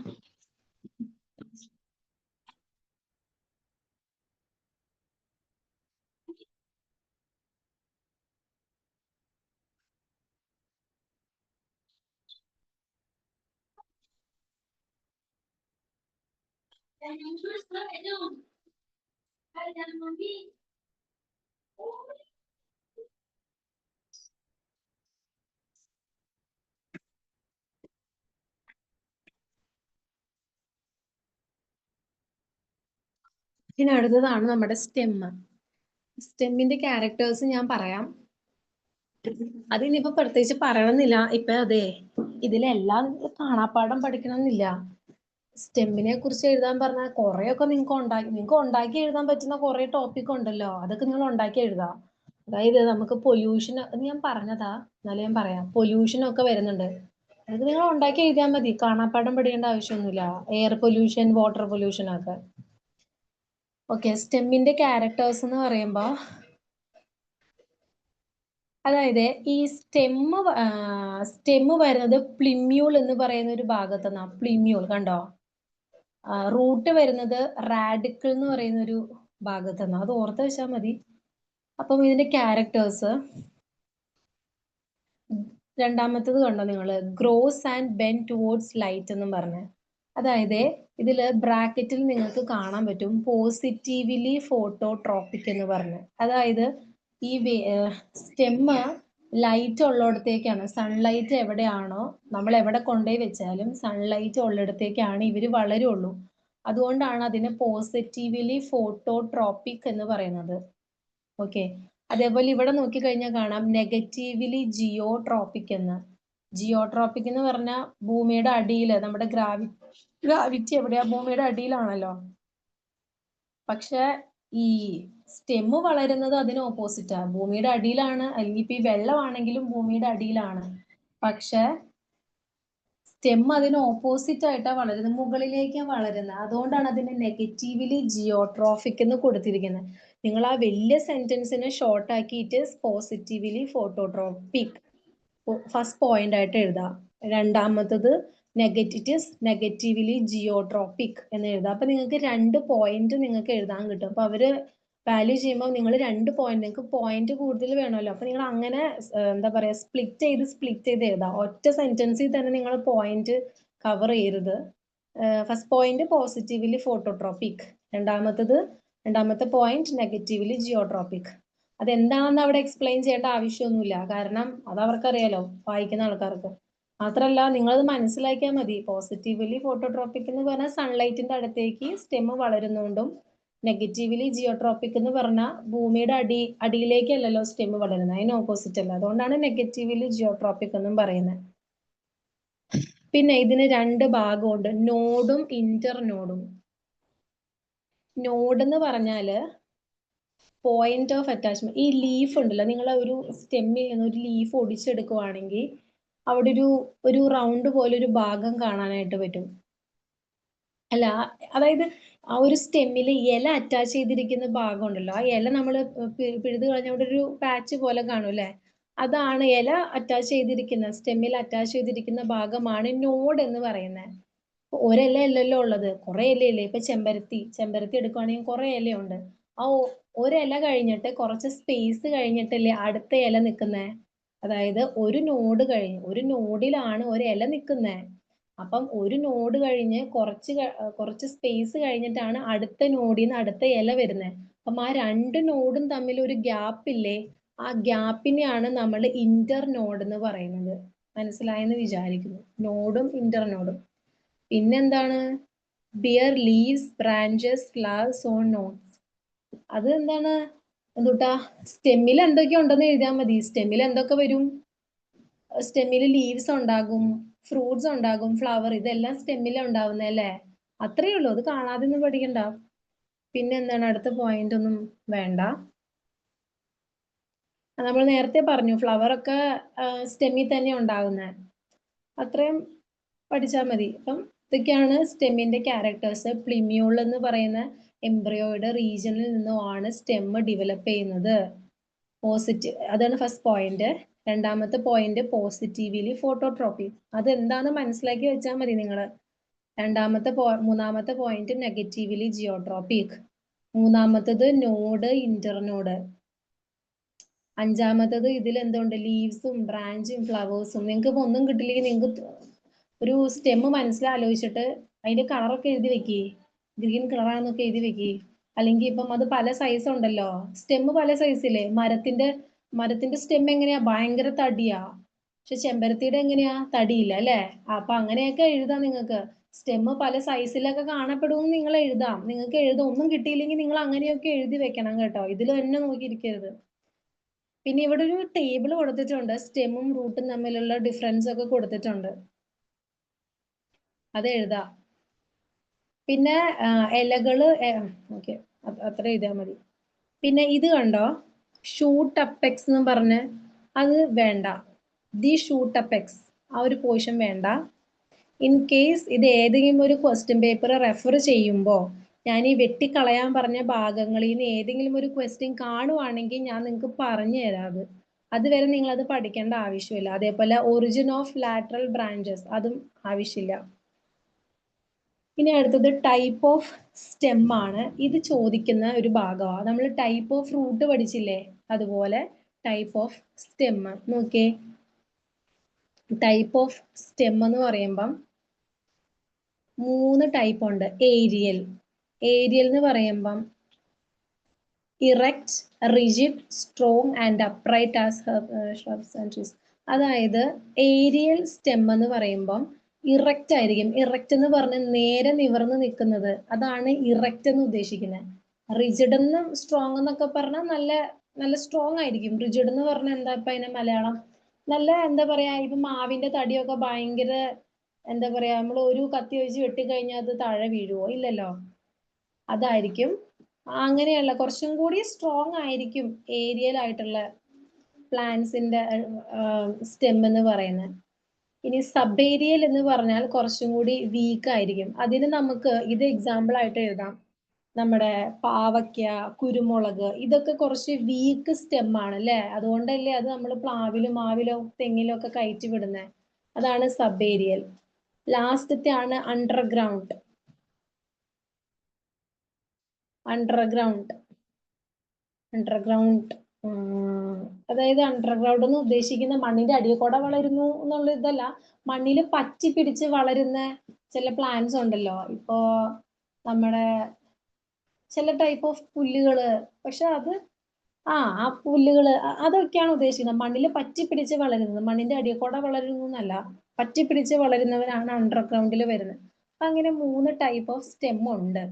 ഇനി അടുത്തതാണ് നമ്മുടെ സ്റ്റെം. സ്റ്റെമ്മിന്റെ ക്യാരക്ടേഴ്സ് ഞാൻ പറയാം. അതിനിപ്പോ പ്രത്യേകിച്ച് പറയണമെന്നില്ല. ഇപ്പൊ അതെ, ഇതിലെല്ലാം കാണാപ്പാഠം പഠിക്കണമെന്നില്ല. സ്റ്റെമ്മിനെ കുറിച്ച് എഴുതാൻ പറഞ്ഞാൽ കുറെയൊക്കെ നിങ്ങൾക്ക് ഉണ്ടാക്കി എഴുതാൻ പറ്റുന്ന കുറെ ടോപ്പിക് ഉണ്ടല്ലോ, അതൊക്കെ നിങ്ങൾ ഉണ്ടാക്കി എഴുതാം. അതായത് നമുക്ക് പൊല്യൂഷൻ, അത് ഞാൻ പറഞ്ഞതാ, എന്നാലും ഞാൻ പറയാം. പൊല്യൂഷൻ ഒക്കെ വരുന്നുണ്ട്, അതൊക്കെ നിങ്ങൾ ഉണ്ടാക്കി എഴുതിയാൽ മതി. കാണാപ്പാഠം പഠിക്കേണ്ട ആവശ്യമൊന്നുമില്ല. എയർ പൊല്യൂഷൻ, വാട്ടർ പൊല്യൂഷൻ ഒക്കെ. ഓക്കെ, സ്റ്റെമ്മിന്റെ ക്യാരക്ടേഴ്സ് എന്ന് പറയുമ്പോ, അതായത് ഈ സ്റ്റെമ്മ് വരുന്നത് പ്ലിമ്യൂൾ എന്ന് പറയുന്ന ഒരു ഭാഗത്ത് നിന്നാണ്. പ്ലിമ്യൂൾ കണ്ടോ? റൂട്ട് വരുന്നത് റാഡിക്കിൾ എന്ന് പറയുന്ന ഒരു ഭാഗത്ത് നിന്നാണ്. അത് ഓർത്ത് വെച്ചാൽ മതി. അപ്പം ഇതിന്റെ ക്യാരക്ടേഴ്സ്, രണ്ടാമത്തത് കണ്ടോ നിങ്ങൾ? Gross and bend towards light എന്നും പറഞ്ഞ്. അതായത് ഇതില് ബ്രാക്കറ്റിൽ നിങ്ങൾക്ക് കാണാൻ പറ്റും പോസിറ്റീവ്ലി ഫോട്ടോട്രോപ്പിക് എന്ന് പറഞ്ഞ്. അതായത് ഈ സ്റ്റെമ്മ് ലൈറ്റ് ഉള്ളിടത്തേക്കാണ്, സൺലൈറ്റ് എവിടെയാണോ നമ്മൾ എവിടെ കൊണ്ടുപോയി വെച്ചാലും സൺലൈറ്റ് ഉള്ളിടത്തേക്കാണ് ഇവർ വളരുള്ളൂ. അതുകൊണ്ടാണ് അതിനെ പോസിറ്റീവ്ലി ഫോട്ടോട്രോപ്പിക് എന്ന് പറയുന്നത്. ഓക്കെ, അതേപോലെ ഇവിടെ നോക്കിക്കഴിഞ്ഞാൽ കാണാം നെഗറ്റീവ്ലി ജിയോട്രോപ്പിക് എന്ന്. ജിയോട്രോപ്പിക് എന്ന് പറഞ്ഞാൽ ഭൂമിയുടെ അടിയിൽ, നമ്മുടെ ഗ്രാവിറ്റി എവിടെയാ? ഭൂമിയുടെ അടിയിലാണല്ലോ. പക്ഷെ ഈ സ്റ്റെമ്മ് വളരുന്നത് അതിന് ഓപ്പോസിറ്റാ, ഭൂമിയുടെ അടിയിലാണ്. അല്ലെങ്കിൽ ഇപ്പൊ ഈ വെള്ളമാണെങ്കിലും ഭൂമിയുടെ അടിയിലാണ്. പക്ഷെ സ്റ്റെമ്മ് അതിന് ഓപ്പോസിറ്റ് ആയിട്ടാണ് വളരുന്നത്, മുകളിലേക്കാണ് വളരുന്നത്. അതുകൊണ്ടാണ് അതിന് നെഗറ്റീവ്ലി ജിയോട്രോഫിക് എന്ന് കൊടുത്തിരിക്കുന്നത്. നിങ്ങൾ ആ വലിയ സെന്റൻസിനെ ഷോർട്ട് ആക്കിയിട്ട് പോസിറ്റീവ്ലി ഫോട്ടോട്രോപ്പിക് ഫസ്റ്റ് പോയിന്റ് ആയിട്ട് എഴുതാം. രണ്ടാമത്തത് നെഗറ്റീവ്ലി ജിയോട്രോപ്പിക് എന്ന് എഴുതാം. അപ്പൊ നിങ്ങൾക്ക് 2 പോയിന്റ് നിങ്ങൾക്ക് എഴുതാൻ കിട്ടും. അപ്പൊ അവര് വാല്യൂ ചെയ്യുമ്പോൾ നിങ്ങൾ 2 പോയിന്റ്, നിങ്ങൾക്ക് പോയിന്റ് കൂടുതൽ വേണമല്ലോ. അപ്പൊ നിങ്ങൾ അങ്ങനെ എന്താ പറയാ, സ്പ്ലിറ്റ് ചെയ്ത് എഴുതാം. ഒറ്റ സെന്റൻസിൽ തന്നെ നിങ്ങൾ പോയിന്റ് കവർ ചെയ്യരുത്. ഫസ്റ്റ് പോയിന്റ് പോസിറ്റീവ്ലി ഫോട്ടോട്രോപ്പിക്, രണ്ടാമത്തെ പോയിന്റ് നെഗറ്റീവ്ലി ജിയോട്രോപ്പിക്. അതെന്താണെന്ന് അവിടെ എക്സ്പ്ലെയിൻ ചെയ്യേണ്ട ആവശ്യമൊന്നുമില്ല, കാരണം അത് അവർക്കറിയാലോ, വായിക്കുന്ന ആൾക്കാർക്ക്. മാത്രല്ല നിങ്ങളത് മനസ്സിലാക്കിയാൽ മതി. പോസിറ്റീവ്ലി ഫോട്ടോട്രോപ്പിക് എന്ന് പറഞ്ഞാൽ സൺലൈറ്റിന്റെ അടുത്തേക്ക് സ്റ്റെമ്മ് വളരുന്നതുകൊണ്ടും, നെഗറ്റീവ്ലി ജിയോട്രോപ്പിക് എന്ന് പറഞ്ഞാൽ ഭൂമിയുടെ അടിയിലേക്കല്ലല്ലോ സ്റ്റെമ്മ് വളരുന്നത്, അതിന് ഓപ്പോസിറ്റ് അല്ല. അതുകൊണ്ടാണ് നെഗറ്റീവ്ലി ജിയോട്രോപ്പിക് എന്നും പറയുന്നത്. പിന്നെ ഇതിന് 2 ഭാഗമുണ്ട്, നോഡും ഇന്റർ നോഡും. നോഡ് എന്ന് പറഞ്ഞാല് പോയിന്റ് ഓഫ് അറ്റാച്ച്മെന്റ്. ഈ ലീഫ് ഉണ്ടല്ലോ, നിങ്ങൾ ഒരു സ്റ്റെമ്മിൽ നിന്ന് ഒരു ലീഫ് ഒടിച്ചെടുക്കുവാണെങ്കിൽ അവിടെ ഒരു റൗണ്ട് പോലെ ഒരു ഭാഗം കാണാനായിട്ട് പറ്റും. അല്ല, അതായത് ആ ഒരു സ്റ്റെമ്മിൽ ഇല അറ്റാച്ച് ചെയ്തിരിക്കുന്ന ഭാഗം ഉണ്ടല്ലോ, ആ ഇല നമ്മൾ പിഴുത് കളഞ്ഞ അവിടെ ഒരു പാച്ച് പോലെ കാണും അല്ലെ? അതാണ് ഇല അറ്റാച്ച് ചെയ്തിരിക്കുന്ന, സ്റ്റെമ്മിൽ അറ്റാച്ച് ചെയ്തിരിക്കുന്ന ഭാഗമാണ് നോഡ് എന്ന് പറയുന്നത്. ഒരില അല്ലല്ലോ ഉള്ളത്, കുറെ ഇലയില്ലേ. ഇപ്പൊ ചെമ്പരത്തി എടുക്കുവാണെങ്കിൽ കുറെ ഇലയുണ്ട്. ആ ഒരില കഴിഞ്ഞിട്ട് കുറച്ച് സ്പേസ് കഴിഞ്ഞിട്ടല്ലേ അടുത്ത ഇല നിൽക്കുന്നേ. അതായത് ഒരു നോഡിലാണ് ഒരു ഇല നിൽക്കുന്നേ. അപ്പം ഒരു നോഡ് കഴിഞ്ഞ് കുറച്ച് സ്പേസ് കഴിഞ്ഞിട്ടാണ് അടുത്ത നോഡിൽ നിന്ന് അടുത്ത ഇല വരുന്നത്. അപ്പം ആ 2 നോഡും തമ്മിൽ ഒരു ഗ്യാപ്പ് ഇല്ലേ, ആ ഗ്യാപ്പിനെയാണ് നമ്മൾ ഇന്റർ നോഡ് എന്ന് പറയുന്നത്. മനസ്സിലായെന്ന് വിചാരിക്കുന്നു, നോഡും ഇന്റർ നോഡും. പിന്നെന്താണ് bear leaves branches flowers on nodes. അത് എന്താണ്? എന്തുട്ടാ, സ്റ്റെമ്മിൽ എന്തൊക്കെ ഉണ്ടെന്ന് എഴുതിയാൽ മതി. സ്റ്റെമ്മിൽ എന്തൊക്കെ വരും? സ്റ്റെമ്മിൽ ലീവ്സ് ഉണ്ടാകും, ഫ്രൂട്ട്സ് ഉണ്ടാകും, ഫ്ലവർ, ഇതെല്ലാം സ്റ്റെമ്മിൽ ഉണ്ടാവുന്നത് അല്ലേ? അത്രയേ ഉള്ളൂ, അത് കാണാതെ ഒന്നും പഠിക്കണ്ട. പിന്നെ എന്താണ്, അടുത്ത പോയിന്റ് ഒന്നും വേണ്ട. നമ്മൾ നേരത്തെ പറഞ്ഞു ഫ്ലവർ ഒക്കെ സ്റ്റെമ്മിൽ തന്നെ ഉണ്ടാകുന്നത്, അത്രയും പഠിച്ചാൽ മതി. അപ്പം ഇതൊക്കെയാണ് സ്റ്റെമ്മിന്റെ ക്യാരക്ടേഴ്സ്. പ്ലിമ്യൂൾ എന്ന് പറയുന്ന എംബ്രിയോയുടെ റീജിയനിൽ നിന്നുമാണ് സ്റ്റെമ്മ് ഡെവലപ്പ് ചെയ്യുന്നത്. അതാണ് ഫസ്റ്റ് പോയിന്റ്. രണ്ടാമത്തെ പോയിന്റ് പോസിറ്റീവ്ലി ഫോട്ടോട്രോപ്പിക്. അതെന്താന്ന് മനസ്സിലാക്കി വെച്ചാൽ മതി നിങ്ങൾ. മൂന്നാമത്തെ പോയിന്റ് നെഗറ്റീവ്ലി ജിയോട്രോപ്പിക്. മൂന്നാമത്തത് നോഡ് ഇന്റർനോഡ്. അഞ്ചാമത്തത് ഇതിൽ എന്തുണ്ട്? ലീവ്സും ബ്രാഞ്ചും ഫ്ലവേഴ്സും. നിങ്ങൾക്ക് ഇപ്പൊ ഒന്നും കിട്ടില്ലെങ്കിൽ നിങ്ങൾക്ക് ഒരു സ്റ്റെമ്മ് മനസ്സിലാലോചിച്ചിട്ട് അതിന്റെ കളറൊക്കെ എഴുതി വെക്കി, ഗ്രീൻ കളറാന്നൊക്കെ എഴുതി വെക്കി. അല്ലെങ്കിൽ ഇപ്പം അത് പല സൈസ് ഉണ്ടല്ലോ, സ്റ്റെമ്മ് പല സൈസില്ലേ. മരത്തിന്റെ സ്റ്റെം എങ്ങനെയാ? ഭയങ്കര തടിയാ. പക്ഷെ ചെമ്പരത്തിയുടെ എങ്ങനെയാ? തടിയില്ല അല്ലെ? അപ്പൊ അങ്ങനെയൊക്കെ എഴുതാം നിങ്ങൾക്ക്. സ്റ്റെമ്മ് പല സൈസിലൊക്കെ കാണപ്പെടും നിങ്ങൾ എഴുതാം. നിങ്ങൾക്ക് എഴുതാം. ഒന്നും കിട്ടിയില്ലെങ്കിൽ നിങ്ങൾ അങ്ങനെയൊക്കെ എഴുതി വെക്കണം കേട്ടോ, ഇതിൽ തന്നെ നോക്കിയിരിക്കരുത്. പിന്നെ ഇവിടെ ഒരു ടേബിൾ കൊടുത്തിട്ടുണ്ട്, സ്റ്റെമ്മും റൂട്ടും തമ്മിലുള്ള ഡിഫറൻസ് ഒക്കെ കൊടുത്തിട്ടുണ്ട്, അത് എഴുതാം. പിന്നെ ഇലകള്, ഓക്കെ, അത്ര എഴുതിയാൽ മതി. പിന്നെ ഇത് കണ്ടോ, ഷൂട്ട് അപ്പെക്സ് എന്ന് പറഞ്ഞ്, അത് വേണ്ട. ദി ഷൂട്ട് അപ്പെക്സ്, ആ ഒരു പോർഷൻ വേണ്ട. ഇൻ കേസ് ഇത് ഏതെങ്കിലും ഒരു ക്വസ്റ്റ്യൻ പേപ്പർ റെഫർ ചെയ്യുമ്പോൾ ഞാൻ ഈ വെട്ടിക്കളയാൻ പറഞ്ഞ ഭാഗങ്ങളിൽ നിന്ന് ഏതെങ്കിലും ഒരു ക്വസ്റ്റ്യൻ കാണുവാണെങ്കിൽ ഞാൻ നിങ്ങൾക്ക് പറഞ്ഞു തരാം. അതുവരെ നിങ്ങൾ അത് പഠിക്കേണ്ട ആവശ്യമില്ല. അതേപോലെ ഒറിജിൻ ഓഫ് ലാറ്ററൽ ബ്രാഞ്ചസ്, അതും ആവശ്യമില്ല. ഇനി അടുത്തത് ടൈപ്പ് ഓഫ് സ്റ്റെം ആണ്. ഇത് ചോദിക്കുന്ന ഒരു ഭാഗമാണ്. നമ്മൾ ടൈപ്പ് ഓഫ് ഫ്രൂട്ട് പഠിച്ചില്ലേ, അതുപോലെ ടൈപ്പ് ഓഫ് സ്റ്റെം. നോക്കിയേ, ടൈപ്പ് ഓഫ് സ്റ്റെം എന്ന് പറയുമ്പം 3 ടൈപ്പ് ഉണ്ട്. ഏരിയൽ എന്ന് പറയുമ്പം erect, rigid, strong and upright as shrubs and trees. അതായത് ഏരിയൽ സ്റ്റെം എന്ന് പറയുമ്പം ഇറക്റ്റ് ആയിരിക്കും. ഇറക്റ്റ് എന്ന് പറഞ്ഞ് നേരെ നിവർന്ന് നിൽക്കുന്നത്, അതാണ് ഇറക്റ്റ് എന്ന് ഉദ്ദേശിക്കുന്നത്. റിജിഡ് എന്നും സ്ട്രോങ് എന്നൊക്കെ പറഞ്ഞാൽ നല്ല സ്ട്രോങ് ആയിരിക്കും. റിജിഡ് എന്ന് പറഞ്ഞാൽ എന്താ ഇപ്പൊ അതിന് മലയാളം? നല്ല എന്താ പറയാ, ഇപ്പൊ മാവിന്റെ തടിയൊക്കെ ഭയങ്കര എന്താ പറയാ, നമ്മൾ ഒരു കത്തി വെച്ച് വെട്ടിക്കഴിഞ്ഞാൽ അത് താഴെ വീഴുവോ? ഇല്ലല്ലോ. അതായിരിക്കും. അങ്ങനെയല്ല, കുറച്ചും കൂടി സ്ട്രോങ് ആയിരിക്കും ഏരിയൽ ആയിട്ടുള്ള പ്ലാന്റ്സിന്റെ സ്റ്റെം എന്ന് പറയുന്നത്. ഇനി സബ് ഏരിയൽ എന്ന് പറഞ്ഞാൽ കുറച്ചും കൂടി വീക്ക് ആയിരിക്കും. അതിന് നമുക്ക് ഇത് എക്സാമ്പിൾ ആയിട്ട് എഴുതാം. നമ്മുടെ പാവയ്ക്ക, കുരുമുളക്, ഇതൊക്കെ കുറച്ച് വീക്ക് സ്റ്റെം ആണ് അല്ലേ? അതുകൊണ്ടല്ലേ അത് നമ്മൾ പ്ലാവിലും മാവിലോ തെങ്ങിലോ ഒക്കെ കയറ്റി വിടുന്നത്. അതാണ് സബ് ഏരിയൽ. ലാസ്റ്റത്തെ ആണ് അണ്ടർഗ്രൗണ്ട്. അണ്ടർഗ്രൗണ്ട് അതായത് അണ്ടർഗ്രൗണ്ട് എന്ന് ഉദ്ദേശിക്കുന്ന മണ്ണിന്റെ അടിയിൽ കൂടെ വളരുന്നു എന്നുള്ള ഇതല്ല. മണ്ണിൽ പറ്റി പിടിച്ച് വളരുന്ന ചില പ്ലാന്റ്സ് ഉണ്ടല്ലോ. ഇപ്പോ നമ്മുടെ ചില ടൈപ്പ് ഓഫ് പുല്ലുകള്, പക്ഷെ അത് ആ പുല്ലുകള് അതൊക്കെയാണ് ഉദ്ദേശിക്കുന്നത്. മണ്ണിൽ പറ്റി പിടിച്ച് വളരുന്നത്, മണ്ണിന്റെ അടിയിൽ കൂടെ വളരുന്നു എന്നല്ല, പറ്റി പിടിച്ച് വളരുന്നവരാണ് അണ്ടർഗ്രൗണ്ടിൽ വരുന്നത്. അപ്പൊ അങ്ങനെ 3 ടൈപ്പ് ഓഫ് സ്റ്റെം ഉണ്ട്.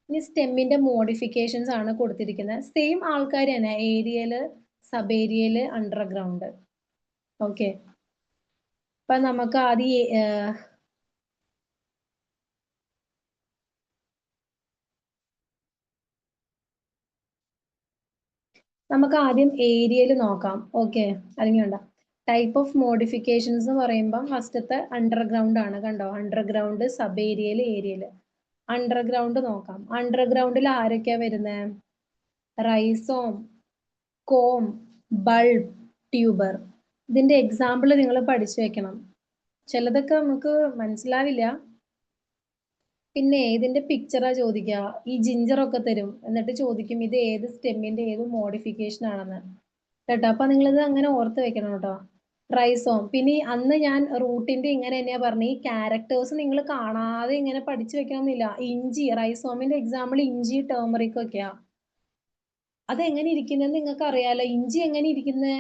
ഇനി സ്റ്റെമ്മിന്റെ മോഡിഫിക്കേഷൻസ് ആണ് കൊടുത്തിരിക്കുന്നത്. സെയിം ആൾക്കാർ തന്നെ, Ariel, sub Ariel, underground. Okay, അപ്പൊ നമുക്ക് ആദ്യം ഏരിയല് നോക്കാം. ഓക്കെ, അല്ലെങ്കിൽ വേണ്ട. ടൈപ്പ് ഓഫ് മോഡിഫിക്കേഷൻസ് എന്ന് പറയുമ്പോൾ ഫസ്റ്റത്തെ അണ്ടർഗ്രൗണ്ട് ആണ്. കണ്ടോ, underground, sub Ariel, Ariel. Underground നോക്കാം. അണ്ടർഗ്രൗണ്ടിൽ ആരൊക്കെയാ വരുന്നത്? Rhizome, com, bulb, tuber. ഇതിന്റെ എക്സാമ്പിൾ നിങ്ങൾ പഠിച്ചു വെക്കണം. ചിലതൊക്കെ നമുക്ക് മനസ്സിലാവില്ല. പിന്നെ ഇതിന്റെ പിക്ചറാ ചോദിക്കുക. ഈ ജിഞ്ചർ ഒക്കെ തരും, എന്നിട്ട് ചോദിക്കും ഇത് ഏത് സ്റ്റെമ്മിന്റെ ഏത് മോഡിഫിക്കേഷൻ ആണെന്ന് കേട്ടോ. അപ്പൊ നിങ്ങളിത് അങ്ങനെ ഓർത്ത് വെക്കണം കേട്ടോ. റൈസോം. പിന്നെ അന്ന് ഞാൻ റൂട്ടിന്റെ ഇങ്ങനെ തന്നെയാ പറഞ്ഞു. ഈ ക്യാരക്ടേഴ്സ് നിങ്ങൾ കാണാതെ ഇങ്ങനെ പഠിച്ചു വെക്കണമെന്നില്ല. ഇഞ്ചി, റൈസോമിന്റെ എക്സാമ്പിൾ ഇഞ്ചി, ടേമറിക് ഒക്കെയാ. അതെങ്ങനെ ഇരിക്കുന്നത് നിങ്ങൾക്ക് അറിയാലോ. ഇഞ്ചി എങ്ങനെ ഇരിക്കുന്നത്?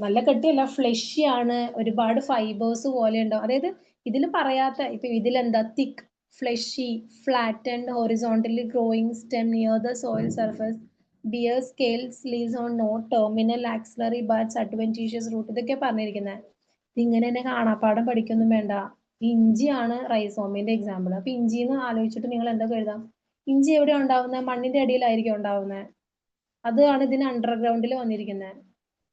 നല്ല കട്ടിയല്ല, ഫ്ലഷി ആണ്, ഒരുപാട് ഫൈബേഴ്സ് പോലെ ഉണ്ടാവും. അതായത് ഇതിൽ പറയാത്ത, ഇപ്പൊ ഇതിലെന്താ, thick, fleshy, flattened, horizontally growing stem near the soil surface, bear scales, leaves on node, terminal axillary buds, adventitious root. ഇതൊക്കെ പറഞ്ഞിരിക്കുന്നത്. ഇതിങ്ങനെ തന്നെ കാണാപ്പാടം പഠിക്കൊന്നും വേണ്ട. ഇഞ്ചിയാണ് റൈസോമിന്റെ എക്സാമ്പിൾ. അപ്പൊ ഇഞ്ചിന്ന് ആലോചിച്ചിട്ട് നിങ്ങൾ എന്തൊക്കെ എഴുതാം? ഇഞ്ചി എവിടെ ഉണ്ടാവുന്നത്? മണ്ണിന്റെ അടിയിലായിരിക്കും ഉണ്ടാവുന്നത്. അതാണ് ഇതിന് അണ്ടർഗ്രൗണ്ടിൽ വന്നിരിക്കുന്നത്.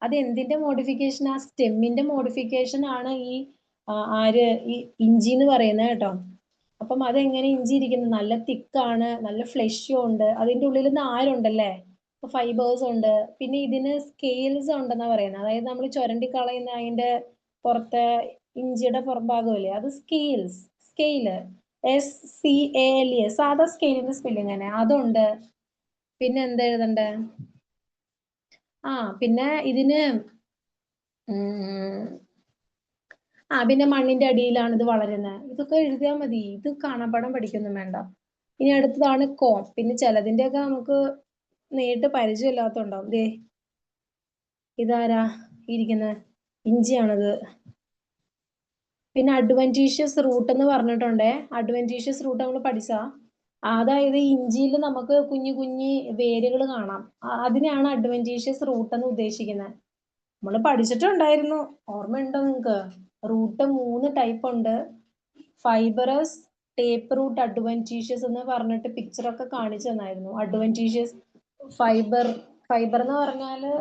അത് എന്തിന്റെ മോഡിഫിക്കേഷൻ? ആ സ്റ്റെമ്മിന്റെ മോഡിഫിക്കേഷൻ ആണ് ഈ ഈ ഇഞ്ചി എന്ന് പറയുന്നത് കേട്ടോ. അപ്പം അതെങ്ങനെ ഇഞ്ചി ഇരിക്കുന്നത്? നല്ല തിക്കാണ്, നല്ല ഫ്ലഷും ഉണ്ട്, അതിന്റെ ഉള്ളിൽ നാരുണ്ടല്ലേ, ഫൈബേഴ്സ് ഉണ്ട്. പിന്നെ ഇതിന് സ്കെയിൽസ് ഉണ്ടെന്നാ പറയുന്നത്. അതായത് നമ്മൾ ചുരണ്ടി കളയുന്ന അതിന്റെ പുറത്തെ ഇഞ്ചിയുടെ പുറംഭാഗമല്ലേ, അത് സ്കെയില്, SCALE, സാധാ സ്കെയിലിന്റെ സ്പെല്ലിംഗ് തന്നെ, അതുണ്ട്. പിന്നെ എന്താ എഴുതണ്ടേ? പിന്നെ ഇതിന് പിന്നെ മണ്ണിന്റെ അടിയിലാണ് ഇത് വളരുന്നത്. ഇതൊക്കെ എഴുതിയാൽ മതി. ഇത് കാണാപ്പാഠം പഠിക്കൊന്നും വേണ്ട. ഇനി അടുത്തതാണ് കോം. പിന്നെ ചിലതിന്റെയൊക്കെ നമുക്ക് നേരിട്ട് പരിചയമില്ലാത്തതുണ്ടാവും. ദേ ഇതാരാ ഇരിക്കുന്നത്? ഇഞ്ചിയാണത്. പിന്നെ അഡ്വെന്റീഷ്യസ് റൂട്ട് എന്ന് പറഞ്ഞിട്ടുണ്ടേ. അഡ്വെന്റീഷ്യസ് റൂട്ട് നമ്മൾ പഠിച്ചാ, അതായത് ഇഞ്ചിയിൽ നമുക്ക് കുഞ്ഞു കുഞ്ഞി വേരുകൾ കാണാം. അതിനെയാണ് അഡ്വെന്റീഷ്യസ് റൂട്ട് എന്ന് ഉദ്ദേശിക്കുന്നത്. നമ്മൾ പഠിച്ചിട്ടുണ്ടായിരുന്നു, ഓർമ്മയുണ്ടോ നിങ്ങൾക്ക്? റൂട്ട് 3 ടൈപ്പ് ഉണ്ട്. ഫൈബറസ്, ടേപ്പ് റൂട്ട്, അഡ്വെന്റീഷ്യസ് എന്ന് പറഞ്ഞിട്ട് പിക്ചറൊക്കെ കാണിച്ചു തന്നായിരുന്നു. അഡ്വെന്റീഷ്യസ് ഫൈബർ എന്ന് പറഞ്ഞാല്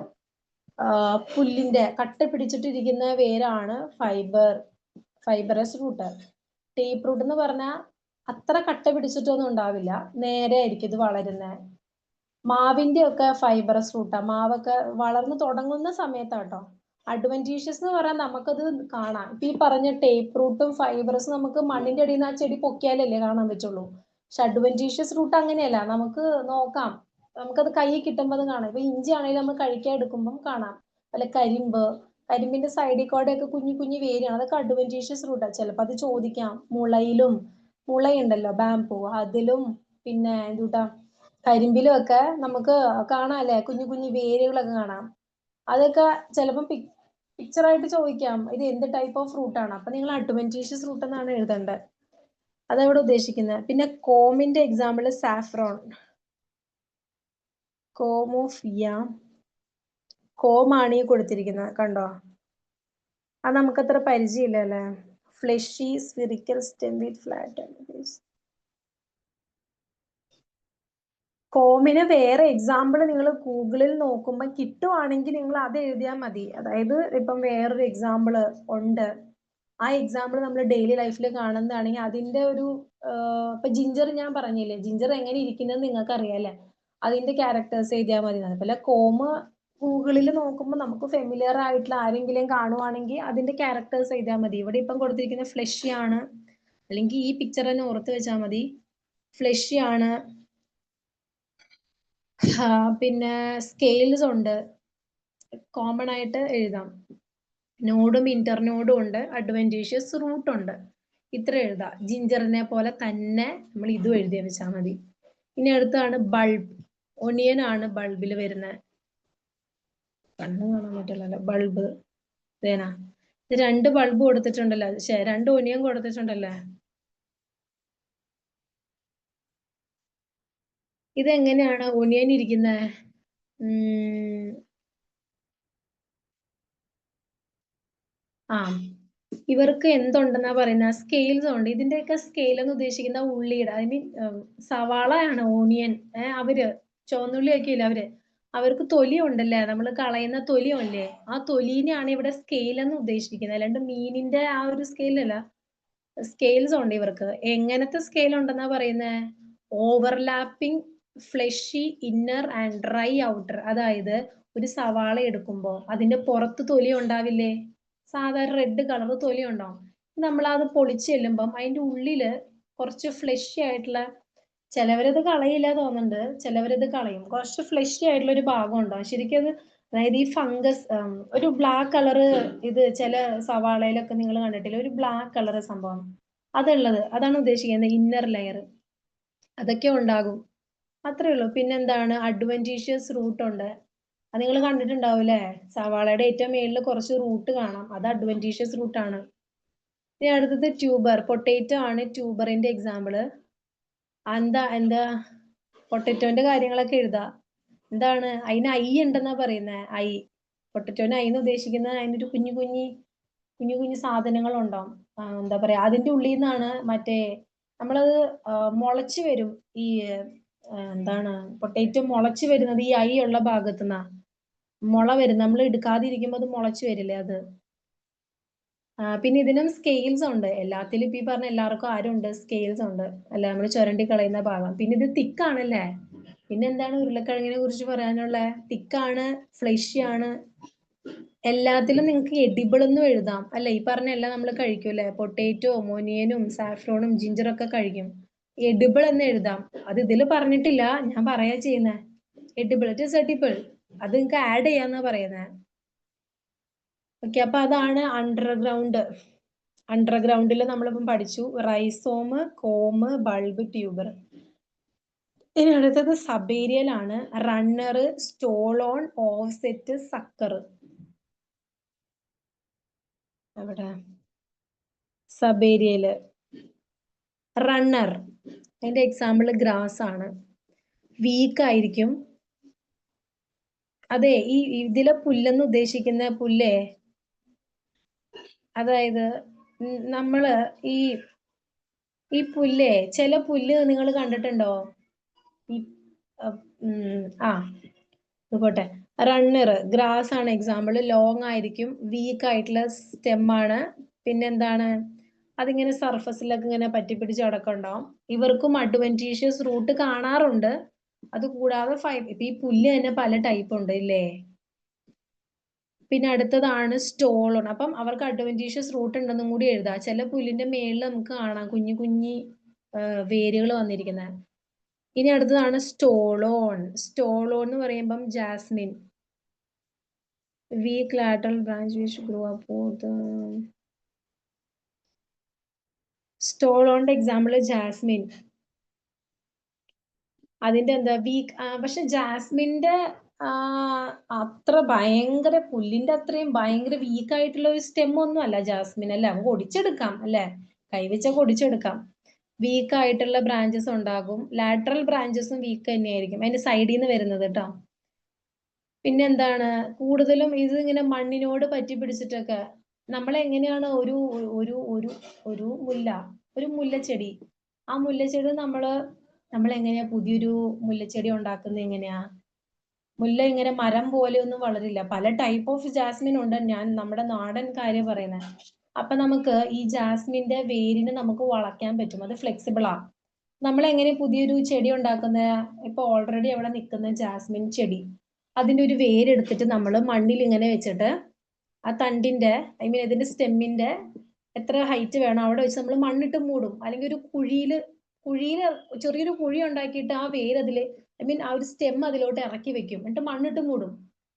പുല്ലിന്റെ കട്ട പിടിച്ചിട്ടിരിക്കുന്ന വേരാണ് ഫൈബറസ് റൂട്ട്. ടേപ്പ് റൂട്ട് എന്ന് പറഞ്ഞാൽ അത്ര കട്ട പിടിച്ചിട്ടൊന്നും ഉണ്ടാവില്ല, നേരെ ആയിരിക്കും ഇത് വളരുന്നത്. മാവിന്റെ ഒക്കെ ഫൈബറസ് റൂട്ടാ. മാവൊക്കെ വളർന്നു തുടങ്ങുന്ന സമയത്താട്ടോ. അഡ്വെന്റീഷ്യസ് എന്ന് പറയാൻ നമുക്കത് കാണാം. ഇപ്പൊ ഈ പറഞ്ഞ ടേപ്പ് റൂട്ടും ഫൈബറസും നമുക്ക് മണ്ണിന്റെ അടിയിൽ നിന്ന് ആ ചെടി പൊക്കിയാലല്ലേ കാണാൻ പറ്റുള്ളൂ. പക്ഷെ അഡ്വെന്റീഷ്യസ് റൂട്ട് അങ്ങനെയല്ല, നമുക്ക് നോക്കാം, നമുക്കത് കൈ കിട്ടുമ്പോൾ അത് കാണാം. ഇപ്പൊ ഇഞ്ചി ആണെങ്കിലും നമ്മൾ കഴിക്കാൻ എടുക്കുമ്പോൾ കാണാം. അല്ല കരിമ്പ്, കരിമ്പിന്റെ സൈഡിൽ കൂടെ ഒക്കെ കുഞ്ഞു കുഞ്ഞു വേരാണ്. അതൊക്കെ അഡ്വെന്റീഷ്യസ് റൂട്ടാണ്. ചിലപ്പോൾ അത് ചോദിക്കാം. മുളയുണ്ടല്ലോ ബാംബു, അതിലും പിന്നെ എന്തുട്ടാ കരിമ്പിലും ഒക്കെ നമുക്ക് കാണാം അല്ലേ, കുഞ്ഞു കുഞ്ഞു വേരുകളൊക്കെ കാണാം. അതൊക്കെ ചിലപ്പം പിക്ചറായിട്ട് ചോദിക്കാം, ഇത് എന്ത് ടൈപ്പ് ഓഫ് ഫ്രൂട്ട് ആണ്. അപ്പൊ നിങ്ങൾ അഡ്വെന്റീഷ്യസ് ഫ്രൂട്ട് എന്നാണ് എഴുതേണ്ടത്. അതവിടെ ഉദ്ദേശിക്കുന്നത്. പിന്നെ കോമിന്റെ എക്സാമ്പിൾ സാഫ്രോൺ, കോം ഓഫ് യാം, കോമാണ് ഈ കൊടുത്തിരിക്കുന്നത്, കണ്ടോ? അത് നമുക്കത്ര പരിചയമില്ല അല്ലേ. ഫ്ലഷി സ്ഫിറിക്കൽ സ്റ്റെം വിത്ത് ഫ്ലാറ്റ്. കോമിന് വേറെ എക്സാമ്പിൾ നിങ്ങൾ ഗൂഗിളിൽ നോക്കുമ്പോൾ കിട്ടുവാണെങ്കിൽ നിങ്ങൾ അത് എഴുതിയാൽ മതി. അതായത് ഇപ്പം വേറൊരു എക്സാമ്പിൾ ഉണ്ട്, ആ എക്സാമ്പിൾ നമ്മൾ ഡെയിലി ലൈഫിൽ കാണുന്നതാണെങ്കിൽ അതിന്റെ ഒരു ഇപ്പൊ ജിഞ്ചർ ഞാൻ പറഞ്ഞില്ലേ, ജിഞ്ചർ എങ്ങനെ ഇരിക്കുന്നത് നിങ്ങൾക്ക് അറിയാല്ലേ, അതിന്റെ ക്യാരക്ടേഴ്സ് എഴുതിയാൽ മതി. അതുപോലെ കോമ് ഗൂഗിളിൽ നോക്കുമ്പോൾ നമുക്ക് ഫെമിലിയർ ആയിട്ടുള്ള ആരെങ്കിലും കാണുവാണെങ്കിൽ അതിന്റെ ക്യാരക്ടേഴ്സ് എഴുതിയാൽ മതി. ഇവിടെ ഇപ്പം കൊടുത്തിരിക്കുന്ന ഫ്ലഷി ആണ്, അല്ലെങ്കിൽ ഈ പിക്ചർ തന്നെ ഓർത്ത് വെച്ചാൽ മതി. ഫ്ലഷി ആണ്, പിന്നെ സ്കെയിൽസ് ഉണ്ട്, കോമൺ ആയിട്ട് എഴുതാം. നോഡും ഇന്റർനോഡും ഉണ്ട്, അഡ്വെന്റീഷ്യസ് റൂട്ട് ഉണ്ട്. ഇത്ര എഴുതാം. ജിഞ്ചറിനെ പോലെ തന്നെ നമ്മൾ ഇതും എഴുതി വെച്ചാൽ മതി. ഇനി അടുത്താണ് ബൾബ്. ഒനിയൻ ആണ് ബൾബിൽ വരുന്നത്. കണ്ണു കാണാൻ പറ്റില്ലല്ലോ. ബൾബ് ഇതേനാ, ഇത് 2 ബൾബ് കൊടുത്തിട്ടുണ്ടല്ലോ, 2 ഒനിയൻ കൊടുത്തിട്ടുണ്ടല്ലേ. ഇതെങ്ങനെയാണ് ഒനിയൻ ഇരിക്കുന്നത്? ഇവർക്ക് എന്തുണ്ടെന്നാ പറയുന്ന, സ്കെയിൽസ് ഉണ്ട്. ഇതിന്റെയൊക്കെ സ്കെയിൽ എന്ന് ഉദ്ദേശിക്കുന്ന ഉള്ളിയുടെ, ഐ മീൻ സവാളയാണ് ഓണിയൻ. അവര് ചുവന്നുള്ളിയൊക്കെ ഇല്ല, അവർക്ക് തൊലി ഉണ്ടല്ലേ, നമ്മൾ കളയുന്ന തൊലി അല്ലേ, ആ തൊലീനെയാണ് ഇവിടെ സ്കെയിൽ എന്ന് ഉദ്ദേശിക്കുന്നത്. അല്ലാണ്ട് മീനിന്റെ ആ ഒരു സ്കെയിലല്ല. സ്കെയിൽസ് ഉണ്ട് ഇവർക്ക്. എങ്ങനത്തെ സ്കെയിൽ ഉണ്ടെന്നാ പറയുന്നത്? Overlapping fleshy inner and dry outer. അതായത് ഒരു സവാള എടുക്കുമ്പോ അതിന്റെ പുറത്ത് തൊലി ഉണ്ടാവില്ലേ, സാധാരണ റെഡ് കളർ തൊലി ഉണ്ടാവും. നമ്മളത് പൊളിച്ച് ചെല്ലുമ്പം അതിന്റെ ഉള്ളില് കുറച്ച് ഫ്ലഷി ആയിട്ടുള്ള, ചിലവരത് കളയില്ല തോന്നുന്നുണ്ട്, ചിലവരത് കളയും. കുറച്ച് ഫ്ലഷി ആയിട്ടുള്ള ഒരു ഭാഗം ഉണ്ടാവും ശരിക്കും അത്. അതായത് ഈ ഫംഗസ്, ഒരു ബ്ലാക്ക് കളറ്, ഇത് ചില സവാളയിലൊക്കെ നിങ്ങൾ കണ്ടിട്ടില്ല, ഒരു ബ്ലാക്ക് കളർ സംഭവം, അതുള്ളത്, അതാണ് ഉദ്ദേശിക്കുന്നത് ഇന്നർ ലെയർ. അതൊക്കെ ഉണ്ടാകും, അത്രേ ഉള്ളൂ. പിന്നെന്താണ്, അഡ്വെന്റീഷ്യസ് റൂട്ട് ഉണ്ട്, അത് നിങ്ങൾ കണ്ടിട്ടുണ്ടാവൂല്ലേ. സവാളയുടെ ഏറ്റവും മേളിൽ കുറച്ച് റൂട്ട് കാണാം, അത് അഡ്വെന്റീഷ്യസ് റൂട്ട് ആണ്. ഇനി അടുത്തത് ട്യൂബർ. പൊട്ടേറ്റോ ആണ് ട്യൂബറിന്റെ എക്സാമ്പിള്. എന്താ പൊട്ടറ്റോന്റെ കാര്യങ്ങളൊക്കെ എഴുതാം. എന്താണ് അതിന് ഐ ഉണ്ടെന്നാ പറയുന്നത്. ഐ, പൊട്ടറ്റോന് ഐ എന്ന് ഉദ്ദേശിക്കുന്നത് അതിൻ്റെ ഒരു കുഞ്ഞു കുഞ്ഞു സാധനങ്ങൾ ഉണ്ടാവും. എന്താ പറയാ, അതിന്റെ ഉള്ളിൽ നിന്നാണ് മറ്റേ നമ്മളത് മുളച്ചു വരും. ഈ എന്താണ് പൊട്ടേറ്റോ മുളച്ചു വരുന്നത് ഈ ഐ ഉള്ള ഭാഗത്തുനിന്നാ മുള വരും. നമ്മൾ എടുക്കാതിരിക്കുമ്പോൾ അത് മുളച്ചു വരില്ലേ, അത്. പിന്നെ ഇതിനും സ്കെയിൽസ് ഉണ്ട്. എല്ലാത്തിലും ഇപ്പൊ ഈ പറഞ്ഞ എല്ലാവർക്കും ആരുണ്ട്, സ്കെയിൽസ് ഉണ്ട് അല്ല, നമ്മൾ ചുരണ്ടി കളയുന്ന ഭാഗം. പിന്നെ ഇത് തിക്കാണല്ലേ. പിന്നെ എന്താണ് ഉരുളക്കിഴങ്ങിനെ കുറിച്ച് പറയാനുള്ള? തിക്കാണ്, ഫ്ലഷി ആണ്. എല്ലാത്തിലും നിങ്ങൾക്ക് എഡിബിൾ എന്നും എഴുതാം അല്ലെ. ഈ പറഞ്ഞ എല്ലാം നമ്മൾ കഴിക്കൂല്ലേ, പൊട്ടേറ്റോ, ഒനിയനും സാഫ്രോണും ജിഞ്ചറൊക്കെ കഴിക്കും. എഡിബിൾ എന്ന് എഴുതാം. അത് ഇതിൽ പറഞ്ഞിട്ടില്ല, ഞാൻ പറയാ ചെയ്യുന്നത്. എഡിബിൾ, ഇറ്റ് ഈസ് എഡിബിൾ, അത് നിങ്ങൾക്ക് ആഡ് ചെയ്യാന്നാ പറയുന്നത്. ഓക്കെ, അപ്പൊ അതാണ് അണ്ടർഗ്രൗണ്ട്. അണ്ടർഗ്രൗണ്ടിൽ നമ്മളിപ്പം പഠിച്ചു റൈസോമ്, കോമ്, ബൾബ്, ട്യൂബർ. ഇനി അടുത്തത് സബേരിയൽ ആണ്. Runner, stolon, offset, sucker. അവിടെ സബേരിയല് റണ്ണർ, അതിന്റെ എക്സാമ്പിൾ ഗ്രാസ് ആണ്. വീക്ക് ആയിരിക്കും. അതെ, ഈ ഇതിലെ പുല്ലെന്ന് ഉദ്ദേശിക്കുന്ന പുല്ലേ, അതായത് നമ്മള് ഈ പുല്ലേ, ചില പുല്ല് നിങ്ങൾ കണ്ടിട്ടുണ്ടോ? ഈ പോട്ടെ. റണ്ണർ ഗ്രാസ് ആണ് എക്സാമ്പിൾ. ലോങ് ആയിരിക്കും, വീക്ക് ആയിട്ടുള്ള സ്റ്റെം ആണ്. പിന്നെന്താണ്, അതിങ്ങനെ സർഫസിലൊക്കെ ഇങ്ങനെ പറ്റിപ്പിടിച്ച് കിടക്കുന്നുണ്ടാവും. ഇവർക്കും അഡ്വെന്റീഷ്യസ് റൂട്ട് കാണാറുണ്ട്. അത് കൂടാതെ ഇപ്പൊ ഈ പുല്ല് തന്നെ പല ടൈപ്പ് ഉണ്ട് ഇല്ലേ. പിന്നെ അടുത്തതാണ് സ്റ്റോളോൺ. അപ്പം അവർക്ക് അഡ്വെന്റീഷ്യസ് റൂട്ട് ഉണ്ടെന്നും കൂടി എഴുതാം. ചില പുല്ലിന്റെ മേളിൽ നമുക്ക് കാണാം കുഞ്ഞു വേരുകൾ വന്നിരിക്കുന്നത്. ഇനി അടുത്തതാണ് സ്റ്റോളോൺ. സ്റ്റോളോൺ എന്ന് പറയുമ്പം Jasmine. weak lateral branch which grow up with stole on example jasmine. അതിന്റെ എന്താ വീക്ക്, പക്ഷെ ജാസ്മിന്റെ അത്ര ഭയങ്കര പുല്ലിന്റെ അത്രയും ഭയങ്കര വീക്ക് ആയിട്ടുള്ള ഒരു സ്റ്റെം ഒന്നും അല്ല ജാസ്മിൻ, അല്ലെ? നമുക്ക് ഒടിച്ചെടുക്കാം, അല്ലെ? കൈവച്ചൊക്കെ ഒടിച്ചെടുക്കാം. വീക്ക് ആയിട്ടുള്ള ബ്രാഞ്ചസ് ഉണ്ടാകും. ലാറ്ററൽ ബ്രാഞ്ചസും വീക്ക് തന്നെയായിരിക്കും അതിന്റെ സൈഡിൽ നിന്ന് വരുന്നത് കേട്ടോ. പിന്നെ എന്താണ്, കൂടുതലും ഇത് ഇങ്ങനെ മണ്ണിനോട് പറ്റി പിടിച്ചിട്ടൊക്കെ നമ്മൾ എങ്ങനെയാണ് ഒരു ഒരു ഒരു ഒരു ഒരു മുല്ലച്ചെടി, ആ മുല്ലച്ചെടി നമ്മൾ എങ്ങനെയാ പുതിയൊരു മുല്ലച്ചെടി ഉണ്ടാക്കുന്നത്? എങ്ങനെയാ? മുല്ല ഇങ്ങനെ മരം പോലെ ഒന്നും വളരില്ല. പല ടൈപ്പ് ഓഫ് ജാസ്മിൻ ഉണ്ട്. ഞാൻ നമ്മുടെ നാടൻ കാര്യം പറയുന്നത്. അപ്പൊ നമുക്ക് ഈ ജാസ്മിന്റെ വേരിന് നമുക്ക് വളയ്ക്കാൻ പറ്റും. അത് ഫ്ലെക്സിബിൾ ആ. നമ്മൾ എങ്ങനെ പുതിയൊരു ചെടി ഉണ്ടാക്കുന്നത്? ഇപ്പൊ ഓൾറെഡി അവിടെ നിൽക്കുന്ന ജാസ്മിൻ ചെടി, അതിന്റെ ഒരു വേരെടുത്തിട്ട് നമ്മൾ മണ്ണിൽ ഇങ്ങനെ വെച്ചിട്ട് ആ തണ്ടിന്റെ ഇതിന്റെ സ്റ്റെമ്മിന്റെ എത്ര ഹൈറ്റ് വേണം അവിടെ വെച്ച് നമ്മൾ മണ്ണിട്ട് മൂടും. അല്ലെങ്കിൽ ഒരു കുഴിയില് ചെറിയൊരു കുഴി ഉണ്ടാക്കിയിട്ട് ആ വേര് അതില് ആ ഒരു സ്റ്റെം അതിലോട്ട് ഇറക്കി വെക്കും. എന്നിട്ട് മണ്ണിട്ട് മൂടും.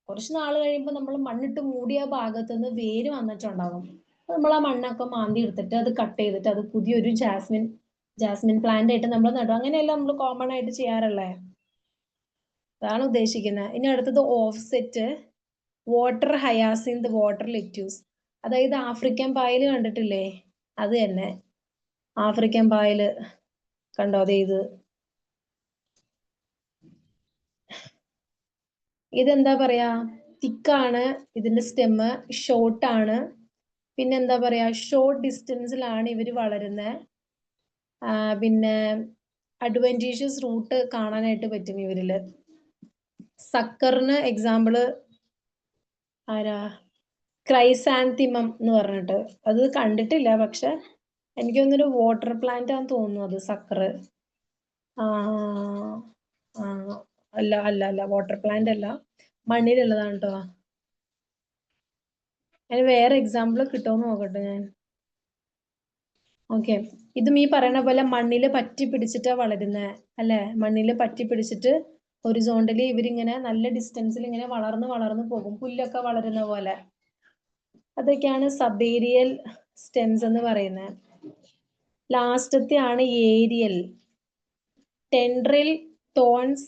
കുറച്ച് നാൾ കഴിയുമ്പോൾ നമ്മൾ മണ്ണിട്ട് മൂടിയ ഭാഗത്ത് നിന്ന് വേര് വന്നിട്ടുണ്ടാകും. നമ്മൾ ആ മണ്ണൊക്കെ മാന്തി എടുത്തിട്ട് അത് കട്ട് ചെയ്തിട്ട് അത് പുതിയൊരു ജാസ്മിൻ പ്ലാന്റ് ആയിട്ട് നമ്മൾ നടും. അങ്ങനെയല്ല നമ്മൾ കോമൺ ആയിട്ട് ചെയ്യാറുള്ളേ. അതാണ് ഉദ്ദേശിക്കുന്നത്. ഇനി അടുത്തത് offset, water hyacinth, water lettuce. അതായത് ആഫ്രിക്കൻ പായല് കണ്ടിട്ടില്ലേ? അത് തന്നെ ആഫ്രിക്കൻ പായല് കണ്ടോ? അതെ, ഇതെന്താ പറയാ, തിക്കാണ് ഇതിന്റെ സ്റ്റെമ്മ്, ഷോർട്ടാണ്. പിന്നെ എന്താ പറയാ, ഷോർട്ട് ഡിസ്റ്റൻസിലാണ് ഇവര് വളരുന്നത്. പിന്നെ അഡ്വാൻറ്റേഷ്യസ് റൂട്ട് കാണാനായിട്ട് പറ്റും ഇവരില്. സക്കറിന് എക്സാമ്പിള് ആരാ? ക്രൈസാന്തിമം എന്ന് പറഞ്ഞിട്ട്. അത് കണ്ടിട്ടില്ല, പക്ഷെ എനിക്ക് തോന്നുന്നൊരു വാട്ടർ പ്ലാന്റ് ആണെന്ന് തോന്നുന്നു അത്, സക്കറ്. അല്ല അല്ല അല്ല വാട്ടർ പ്ലാന്റ് അല്ല, മണ്ണിലുള്ളതാണ് കേട്ടോ. അതിന് വേറെ എക്സാമ്പിൾ കിട്ടുമെന്ന് നോക്കട്ടെ ഞാൻ. ഓക്കെ, ഇതും ഈ പറയുന്ന പോലെ മണ്ണില് പറ്റി പിടിച്ചിട്ടാ വളരുന്നത്, അല്ലെ? മണ്ണില് പറ്റി പിടിച്ചിട്ട് ഹൊറിസോണ്ടലി ഇവരിങ്ങനെ നല്ല ഡിസ്റ്റൻസിൽ ഇങ്ങനെ വളർന്ന് പോകും, പുല്ലൊക്കെ വളരുന്ന പോലെ. അതൊക്കെയാണ് സബേരിയൽ സ്റ്റെംസ് എന്ന് പറയുന്നത്. ലാസ്റ്റത്തെ ആണ് aerial. Tendril, thorns,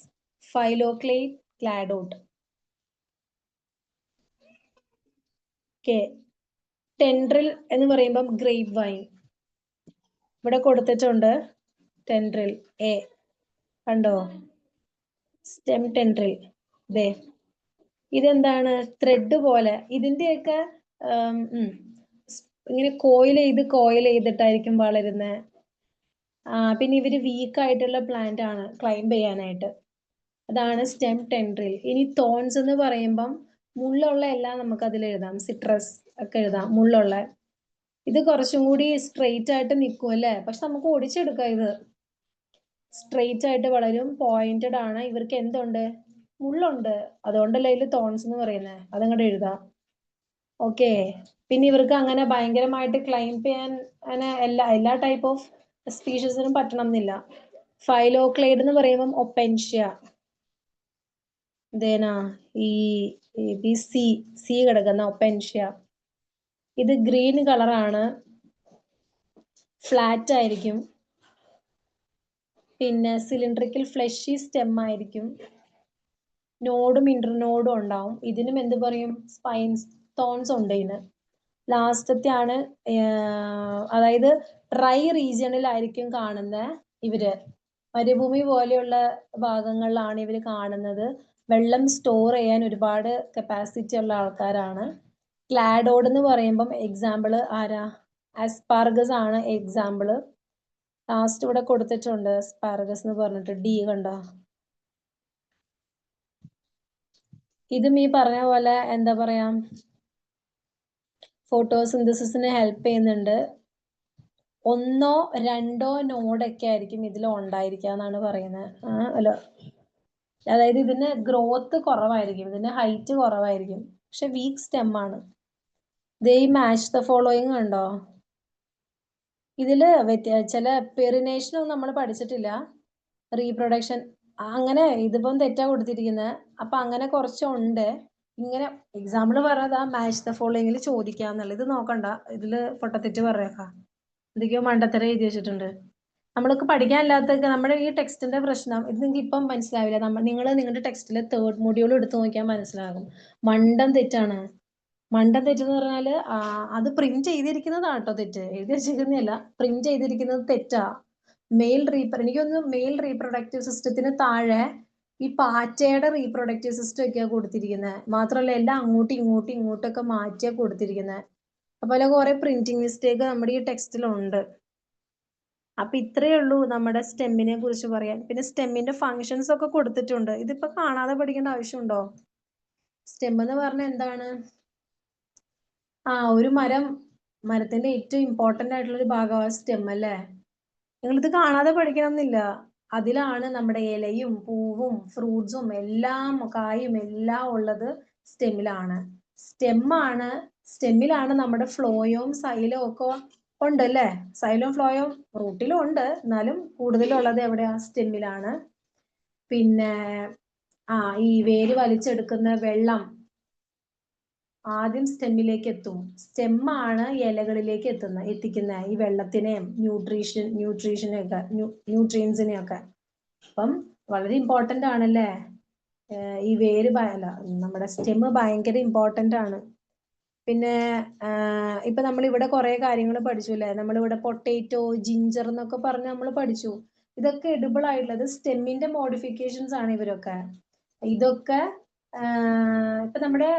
phylloclade, cladode. Tendril എന്ന് പറയുമ്പം ഗ്രേപ്പ് വൈൻ ഇവിടെ കൊടുത്തിട്ടുണ്ട്. ടെൻഡ്രിൽ എ കണ്ടോ? Stem tendril. ദേ ഇതെന്താണ്? ത്രെഡ് പോലെ. ഇതിന്റെയൊക്കെ ഇങ്ങനെ കോയിൽ ചെയ്തിട്ടായിരിക്കും വളരുന്നത്. പിന്നെ ഇവര് വീക്ക് ആയിട്ടുള്ള പ്ലാന്റ് ആണ് ക്ലൈംബ് ചെയ്യാനായിട്ട്. അതാണ് സ്റ്റെം ടെൻഡ്രിൽ. ഇനി തോൺസ് എന്ന് പറയുമ്പം മുള്ളുള്ള എല്ലാം നമുക്ക് അതിൽ എഴുതാം. സിട്രസ് ഒക്കെ എഴുതാം, മുള്ളുള്ള. ഇത് കുറച്ചും കൂടി സ്ട്രെയിറ്റ് ആയിട്ട് നിൽക്കും, അല്ലേ? പക്ഷെ നമുക്ക് ഒടിച്ചെടുക്കാം. ഇത് സ്ട്രെയിറ്റ് ആയിട്ട് വളരും, പോയിന്റഡ് ആണ്. ഇവർക്ക് എന്തുണ്ട്? മുള്ളുണ്ട്. അതുകൊണ്ടല്ലേ ഇതിൽ തോൺസ് എന്ന് പറയുന്നത്. അതങ്ങോട്ട് എഴുതാം. ഓക്കെ, പിന്നെ ഇവർക്ക് അങ്ങനെ ഭയങ്കരമായിട്ട് ക്ലൈംബ് ചെയ്യാൻ അങ്ങനെ എല്ലാ ടൈപ്പ് ഓഫ് സ്പീഷീസിനും പറ്റണം എന്നില്ല. ഫൈലോക്ലേഡ് എന്ന് പറയുമ്പം ഒപ്പെൻഷ്യ, ഈ സി കിടക്കുന്ന ഒപ്പെൻഷ്യ. ഇത് ഗ്രീൻ കളറാണ്, ഫ്ലാറ്റ് ആയിരിക്കും, പിന്നെ സിലിണ്ടറിക്കൽ ഫ്ലഷി സ്റ്റെം ആയിരിക്കും, നോഡും ഇന്റർനോഡും ഉണ്ടാവും. ഇതിനും എന്ത് പറയും? സ്പൈൻസ്, തോൺസ് ഉണ്ട് ഇതിന്. ലാസ്റ്റത്തെ ആണ് അതായത് ഡ്രൈ റീജിയണിലായിരിക്കും കാണുന്നത് ഇവര്. മരുഭൂമി പോലെയുള്ള ഭാഗങ്ങളിലാണ് ഇവര് കാണുന്നത്. വെള്ളം സ്റ്റോർ ചെയ്യാൻ ഒരുപാട് കപ്പാസിറ്റി ഉള്ള ആൾക്കാരാണ്. ക്ലാഡോഡ് എന്ന് പറയുമ്പം എക്സാമ്പിള് ആരാ? ആസ്പാർഗസ് ആണ് എക്സാമ്പിള്. ലാസ്റ്റ് ഇവിടെ കൊടുത്തിട്ടുണ്ട് ആസ്പാർഗസ് എന്ന് പറഞ്ഞിട്ട്, ഡി കണ്ടോ? ഇതും ഈ പറഞ്ഞ പോലെ എന്താ പറയാ, ഫോട്ടോസിന്തസിസിന് ഹെൽപ്പ് ചെയ്യുന്നുണ്ട്. 1 or 2 നോഡൊക്കെ ആയിരിക്കും ഇതിൽ ഉണ്ടായിരിക്കുക എന്നാണ് പറയുന്നത്. അതായത് ഇതിന് ഗ്രോത്ത് കുറവായിരിക്കും, ഇതിന് ഹൈറ്റ് കുറവായിരിക്കും, പക്ഷെ വീക്ക് സ്റ്റെം ആണ്. ദേ മാച്ച് ദ ഫോളോയിങ് കണ്ടോ? ഇതില് ചില പെറിനേഷനൊന്നും നമ്മൾ പഠിച്ചിട്ടില്ല. റീപ്രൊഡക്ഷൻ അങ്ങനെ ഇതിപ്പം തെറ്റാ കൊടുത്തിരിക്കുന്നത്. അപ്പൊ അങ്ങനെ കുറച്ചുണ്ട്. ഇങ്ങനെ എക്സാമ്പിൾ പറഞ്ഞത് ആ മാച്ച് ദ ഫോളോയിങ്ങിൽ ചോദിക്കാന്നുള്ളത്. ഇത് നോക്കണ്ട, ഇതില് പൊട്ടത്തെറ്റ് പറയാക്കാം. എന്തൊക്കെയോ മണ്ടത്തരം എഴുതി വെച്ചിട്ടുണ്ട്. നമ്മൾക്ക് പഠിക്കാനില്ലാത്തൊക്കെ നമ്മുടെ ഈ ടെക്സ്റ്റിന്റെ പ്രശ്നം ഇത് നിങ്ങൾക്ക് ഇപ്പം മനസ്സിലാവില്ല. നിങ്ങൾ നിങ്ങളുടെ ടെക്സ്റ്റിലെ 3rd മൊഡ്യൂൾ എടുത്തു നോക്കിയാൽ മനസ്സിലാകും. മണ്ടം തെറ്റാണ്. മണ്ടം തെറ്റെന്ന് പറഞ്ഞാല് അത് പ്രിന്റ് ചെയ്തിരിക്കുന്നതാണ് കേട്ടോ തെറ്റ്, എഴുതി വെച്ചിരിക്കുന്നതല്ല. പ്രിന്റ് ചെയ്തിരിക്കുന്നത് തെറ്റാ. എനിക്കൊന്ന് മെയിൽ റീപ്രൊഡക്റ്റീവ് സിസ്റ്റത്തിന് താഴെ ഈ പാറ്റയുടെ റീപ്രൊഡക്റ്റീവ് സിസ്റ്റം ഒക്കെയാ കൊടുത്തിരിക്കുന്നത്. മാത്രമല്ല എല്ലാം ഇങ്ങോട്ടൊക്കെ മാറ്റിയാ കൊടുത്തിരിക്കുന്നത്. അതുപോലെ കുറെ പ്രിന്റിംഗ് മിസ്റ്റേക്ക് നമ്മുടെ ഈ ടെക്സ്റ്റിലുണ്ട്. അപ്പൊ ഇത്രയേ ഉള്ളൂ നമ്മുടെ സ്റ്റെമ്മിനെ കുറിച്ച് പറയാൻ. പിന്നെ സ്റ്റെമ്മിന്റെ ഫങ്ഷൻസ് ഒക്കെ കൊടുത്തിട്ടുണ്ട്. ഇതിപ്പോ കാണാതെ പഠിക്കേണ്ട ആവശ്യമുണ്ടോ? സ്റ്റെം എന്ന് പറഞ്ഞാൽ എന്താണ്? ഒരു മരത്തിന്റെ ഏറ്റവും ഇമ്പോർട്ടന്റ് ആയിട്ടുള്ള ഒരു ഭാഗമാണ് സ്റ്റെം അല്ലേ? നിങ്ങളിത് കാണാതെ പഠിക്കണമെന്നില്ല. അതിലാണ് നമ്മുടെ ഇലയും പൂവും ഫ്രൂട്ട്സും എല്ലാം കായും എല്ലാം ഉള്ളത് സ്റ്റെമ്മിലാണ്. സ്റ്റെമ്മിലാണ് നമ്മുടെ ഫ്ലോയും സൈലവും ഒക്കെ ഉണ്ട് അല്ലേ? സൈലവും ഫ്ലോയും റൂട്ടിലും ഉണ്ട്, എന്നാലും കൂടുതലുള്ളത് എവിടെയാ? സ്റ്റെമ്മിലാണ്. പിന്നെ ഈ വേര് വലിച്ചെടുക്കുന്ന വെള്ളം ആദ്യം സ്റ്റെമ്മിലേക്ക് എത്തും. സ്റ്റെമ്മാണ് ഇലകളിലേക്ക് എത്തിക്കുന്ന ഈ വെള്ളത്തിനെയും ന്യൂട്രിയൻസിനെയൊക്കെ. അപ്പം വളരെ ഇമ്പോർട്ടന്റ് ആണല്ലേ ഈ വേര്. നമ്മുടെ സ്റ്റെം ഭയങ്കര ഇമ്പോർട്ടന്റ് ആണ്. പിന്നെ ഇപ്പൊ നമ്മൾ ഇവിടെ കുറെ കാര്യങ്ങൾ പഠിച്ചു അല്ലേ? നമ്മളിവിടെ പൊട്ടേറ്റോ, ജിഞ്ചർ എന്നൊക്കെ പറഞ്ഞ് നമ്മൾ പഠിച്ചു. ഇതൊക്കെ എഡിബിൾ ആയിട്ടുള്ളത് സ്റ്റെമ്മിന്റെ മോഡിഫിക്കേഷൻസ് ആണ് ഇവരൊക്കെ. ഇതൊക്കെ ഇപ്പൊ നമ്മുടെ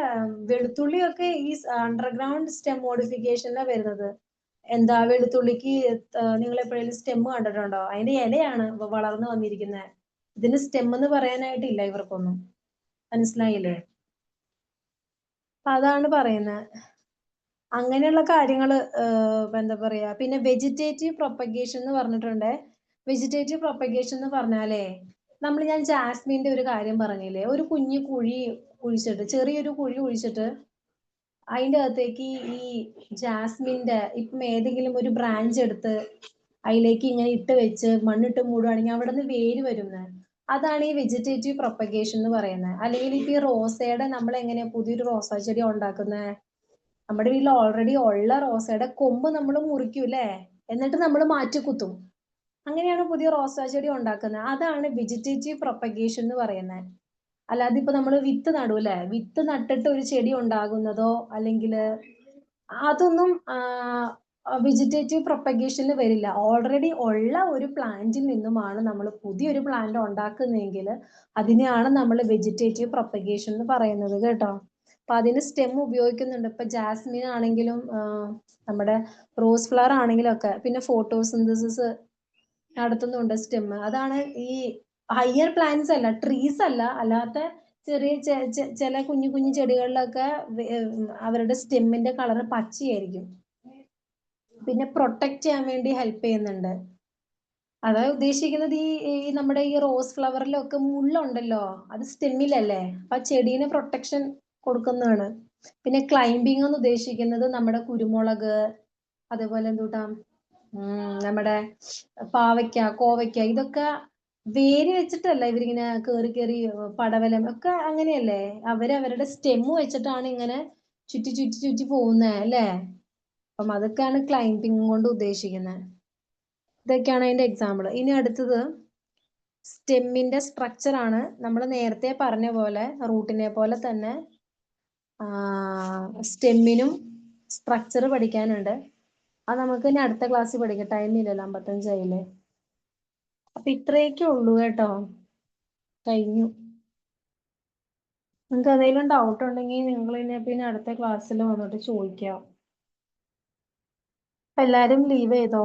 വെളുത്തുള്ളിയൊക്കെ ഈ അണ്ടർഗ്രൗണ്ട് സ്റ്റെം മോഡിഫിക്കേഷനിലാണ് വരുന്നത്. എന്താ വെളുത്തുള്ളിക്ക് നിങ്ങൾ എപ്പോഴേലും സ്റ്റെം കണ്ടിട്ടുണ്ടോ? അതിന്റെ ഇലയാണ് വളർന്നു വന്നിരിക്കുന്നത്. ഇതിന് സ്റ്റെം എന്ന് പറയാനായിട്ടില്ല ഇവർക്കൊന്നും. മനസ്സിലായില്ലേ? അതാണ് പറയുന്നത്. അങ്ങനെയുള്ള കാര്യങ്ങൾ എന്താ പറയാ. പിന്നെ വെജിറ്റേറ്റീവ് പ്രൊപ്പഗേഷൻ എന്ന് പറഞ്ഞിട്ടുണ്ട്. വെജിറ്റേറ്റീവ് പ്രൊപ്പഗേഷൻ എന്ന് പറഞ്ഞാലേ ഞാൻ ജാസ്മിന്റെ ഒരു കാര്യം പറഞ്ഞില്ലേ? ഒരു കുഞ്ഞു കുഴി കുഴിച്ചിട്ട്, ചെറിയൊരു കുഴി കുഴിച്ചിട്ട് അതിൻ്റെ അകത്തേക്ക് ഈ ജാസ്മിന്റെ ഇപ്പം ഏതെങ്കിലും ഒരു ബ്രാഞ്ച് എടുത്ത് അതിലേക്ക് ഇങ്ങനെ ഇട്ട് വെച്ച് മണ്ണിട്ട് മൂടുകയാണെങ്കിൽ അവിടെ നിന്ന് വേര് വരുന്നത്. അതാണ് ഈ വെജിറ്റേറ്റീവ് പ്രൊപ്പഗേഷൻ എന്ന് പറയുന്നത്. അല്ലെങ്കിൽ ഇപ്പൊ ഈ റോസയുടെ നമ്മൾ എങ്ങനെയാ പുതിയൊരു റോസാ ചെടി ഉണ്ടാക്കുന്നത്? നമ്മുടെ വീട്ടിൽ ഓൾറെഡി ഉള്ള റോസയുടെ കൊമ്പ് നമ്മൾ മുറിക്കും അല്ലേ? എന്നിട്ട് നമ്മൾ മാറ്റി കുത്തും. അങ്ങനെയാണ് പുതിയ റോസാ ചെടി ഉണ്ടാക്കുന്നത്. അതാണ് വെജിറ്റേറ്റീവ് പ്രൊപ്പഗേഷൻ എന്ന് പറയുന്നത്. അല്ലാതെ ഇപ്പൊ നമ്മൾ വിത്ത് നടൂല്ലേ? വിത്ത് നട്ടിട്ട് ഒരു ചെടി ഉണ്ടാകുന്നതോ അല്ലെങ്കിൽ അതൊന്നും വെജിറ്റേറ്റീവ് പ്രൊപ്പഗേഷനിൽ വരില്ല. ഓൾറെഡി ഉള്ള ഒരു പ്ലാന്റിൽ നിന്നുമാണ് നമ്മൾ പുതിയൊരു പ്ലാന്റ് ഉണ്ടാക്കുന്നതെങ്കിൽ അതിനെയാണ് നമ്മൾ വെജിറ്റേറ്റീവ് പ്രൊപ്പഗേഷൻ എന്ന് പറയുന്നത് കേട്ടോ. അപ്പൊ അതിന് സ്റ്റെം ഉപയോഗിക്കുന്നുണ്ട്. ഇപ്പൊ ജാസ്മിൻ ആണെങ്കിലും നമ്മുടെ റോസ് ഫ്ലവർ ആണെങ്കിലും ഒക്കെ. പിന്നെ ഫോട്ടോസിന്തസിസ് നടത്തുന്നുണ്ട് സ്റ്റെം. അതാണ് ഈ ഹയർ പ്ലാന്റ്സ് അല്ല, ട്രീസ് അല്ല, അല്ലാത്ത ചെറിയ ചില കുഞ്ഞു കുഞ്ഞു ചെടികളിലൊക്കെ അവരുടെ സ്റ്റെമ്മിന്റെ കളർ പച്ചയായിരിക്കും. പിന്നെ പ്രൊട്ടക്ട് ചെയ്യാൻ വേണ്ടി ഹെൽപ്പ് ചെയ്യുന്നുണ്ട്. അതായത് ഉദ്ദേശിക്കുന്നത് ഈ നമ്മുടെ ഈ റോസ് ഫ്ലവറിലൊക്കെ മുള്ളുണ്ടല്ലോ, അത് സ്റ്റെമ്മിലല്ലേ? അപ്പൊ ചെടീനെ പ്രൊട്ടക്ഷൻ കൊടുക്കുന്നതാണ്. പിന്നെ ക്ലൈംബിംഗ് എന്ന് ഉദ്ദേശിക്കുന്നത് നമ്മുടെ കുരുമുളക്, അതേപോലെ എന്തുട്ടാ നമ്മുടെ പാവയ്ക്ക, കോവയ്ക്ക, ഇതൊക്കെ വേര് വെച്ചിട്ടല്ല ഇവരിങ്ങനെ കയറി പടവലം ഒക്കെ അങ്ങനെയല്ലേ? അവരുടെ സ്റ്റെമ്മ് വെച്ചിട്ടാണ് ഇങ്ങനെ ചുറ്റി പോകുന്നത് അല്ലേ? അപ്പം അതൊക്കെയാണ് ക്ലൈംബിംഗ് കൊണ്ട് ഉദ്ദേശിക്കുന്നത്. ഇതൊക്കെയാണ് അതിന്റെ എക്സാമ്പിൾ. ഇനി അടുത്തത് സ്റ്റെമ്മിന്റെ സ്ട്രക്ചർ ആണ്. നമ്മൾ നേരത്തെ പറഞ്ഞ പോലെ റൂട്ടിനെ പോലെ തന്നെ സ്റ്റെമ്മിനും സ്ട്രക്ചർ പഠിക്കാനുണ്ട്. അത് നമുക്ക് ഇനി അടുത്ത ക്ലാസ്സിൽ പഠിക്കാം. ടൈം ഇല്ലല്ലോ, 55 ആയില്ലേ. അപ്പൊ ഇത്രയൊക്കെ ഉള്ളൂ കേട്ടോ. കഴിഞ്ഞു. നിങ്ങൾക്ക് എന്തെങ്കിലും ഡൗട്ട് ഉണ്ടെങ്കിൽ നിങ്ങൾ പിന്നെ അടുത്ത ക്ലാസ്സിൽ വന്നിട്ട് ചോദിക്കാം. എല്ലാരും ലീവ് ചെയ്തോ?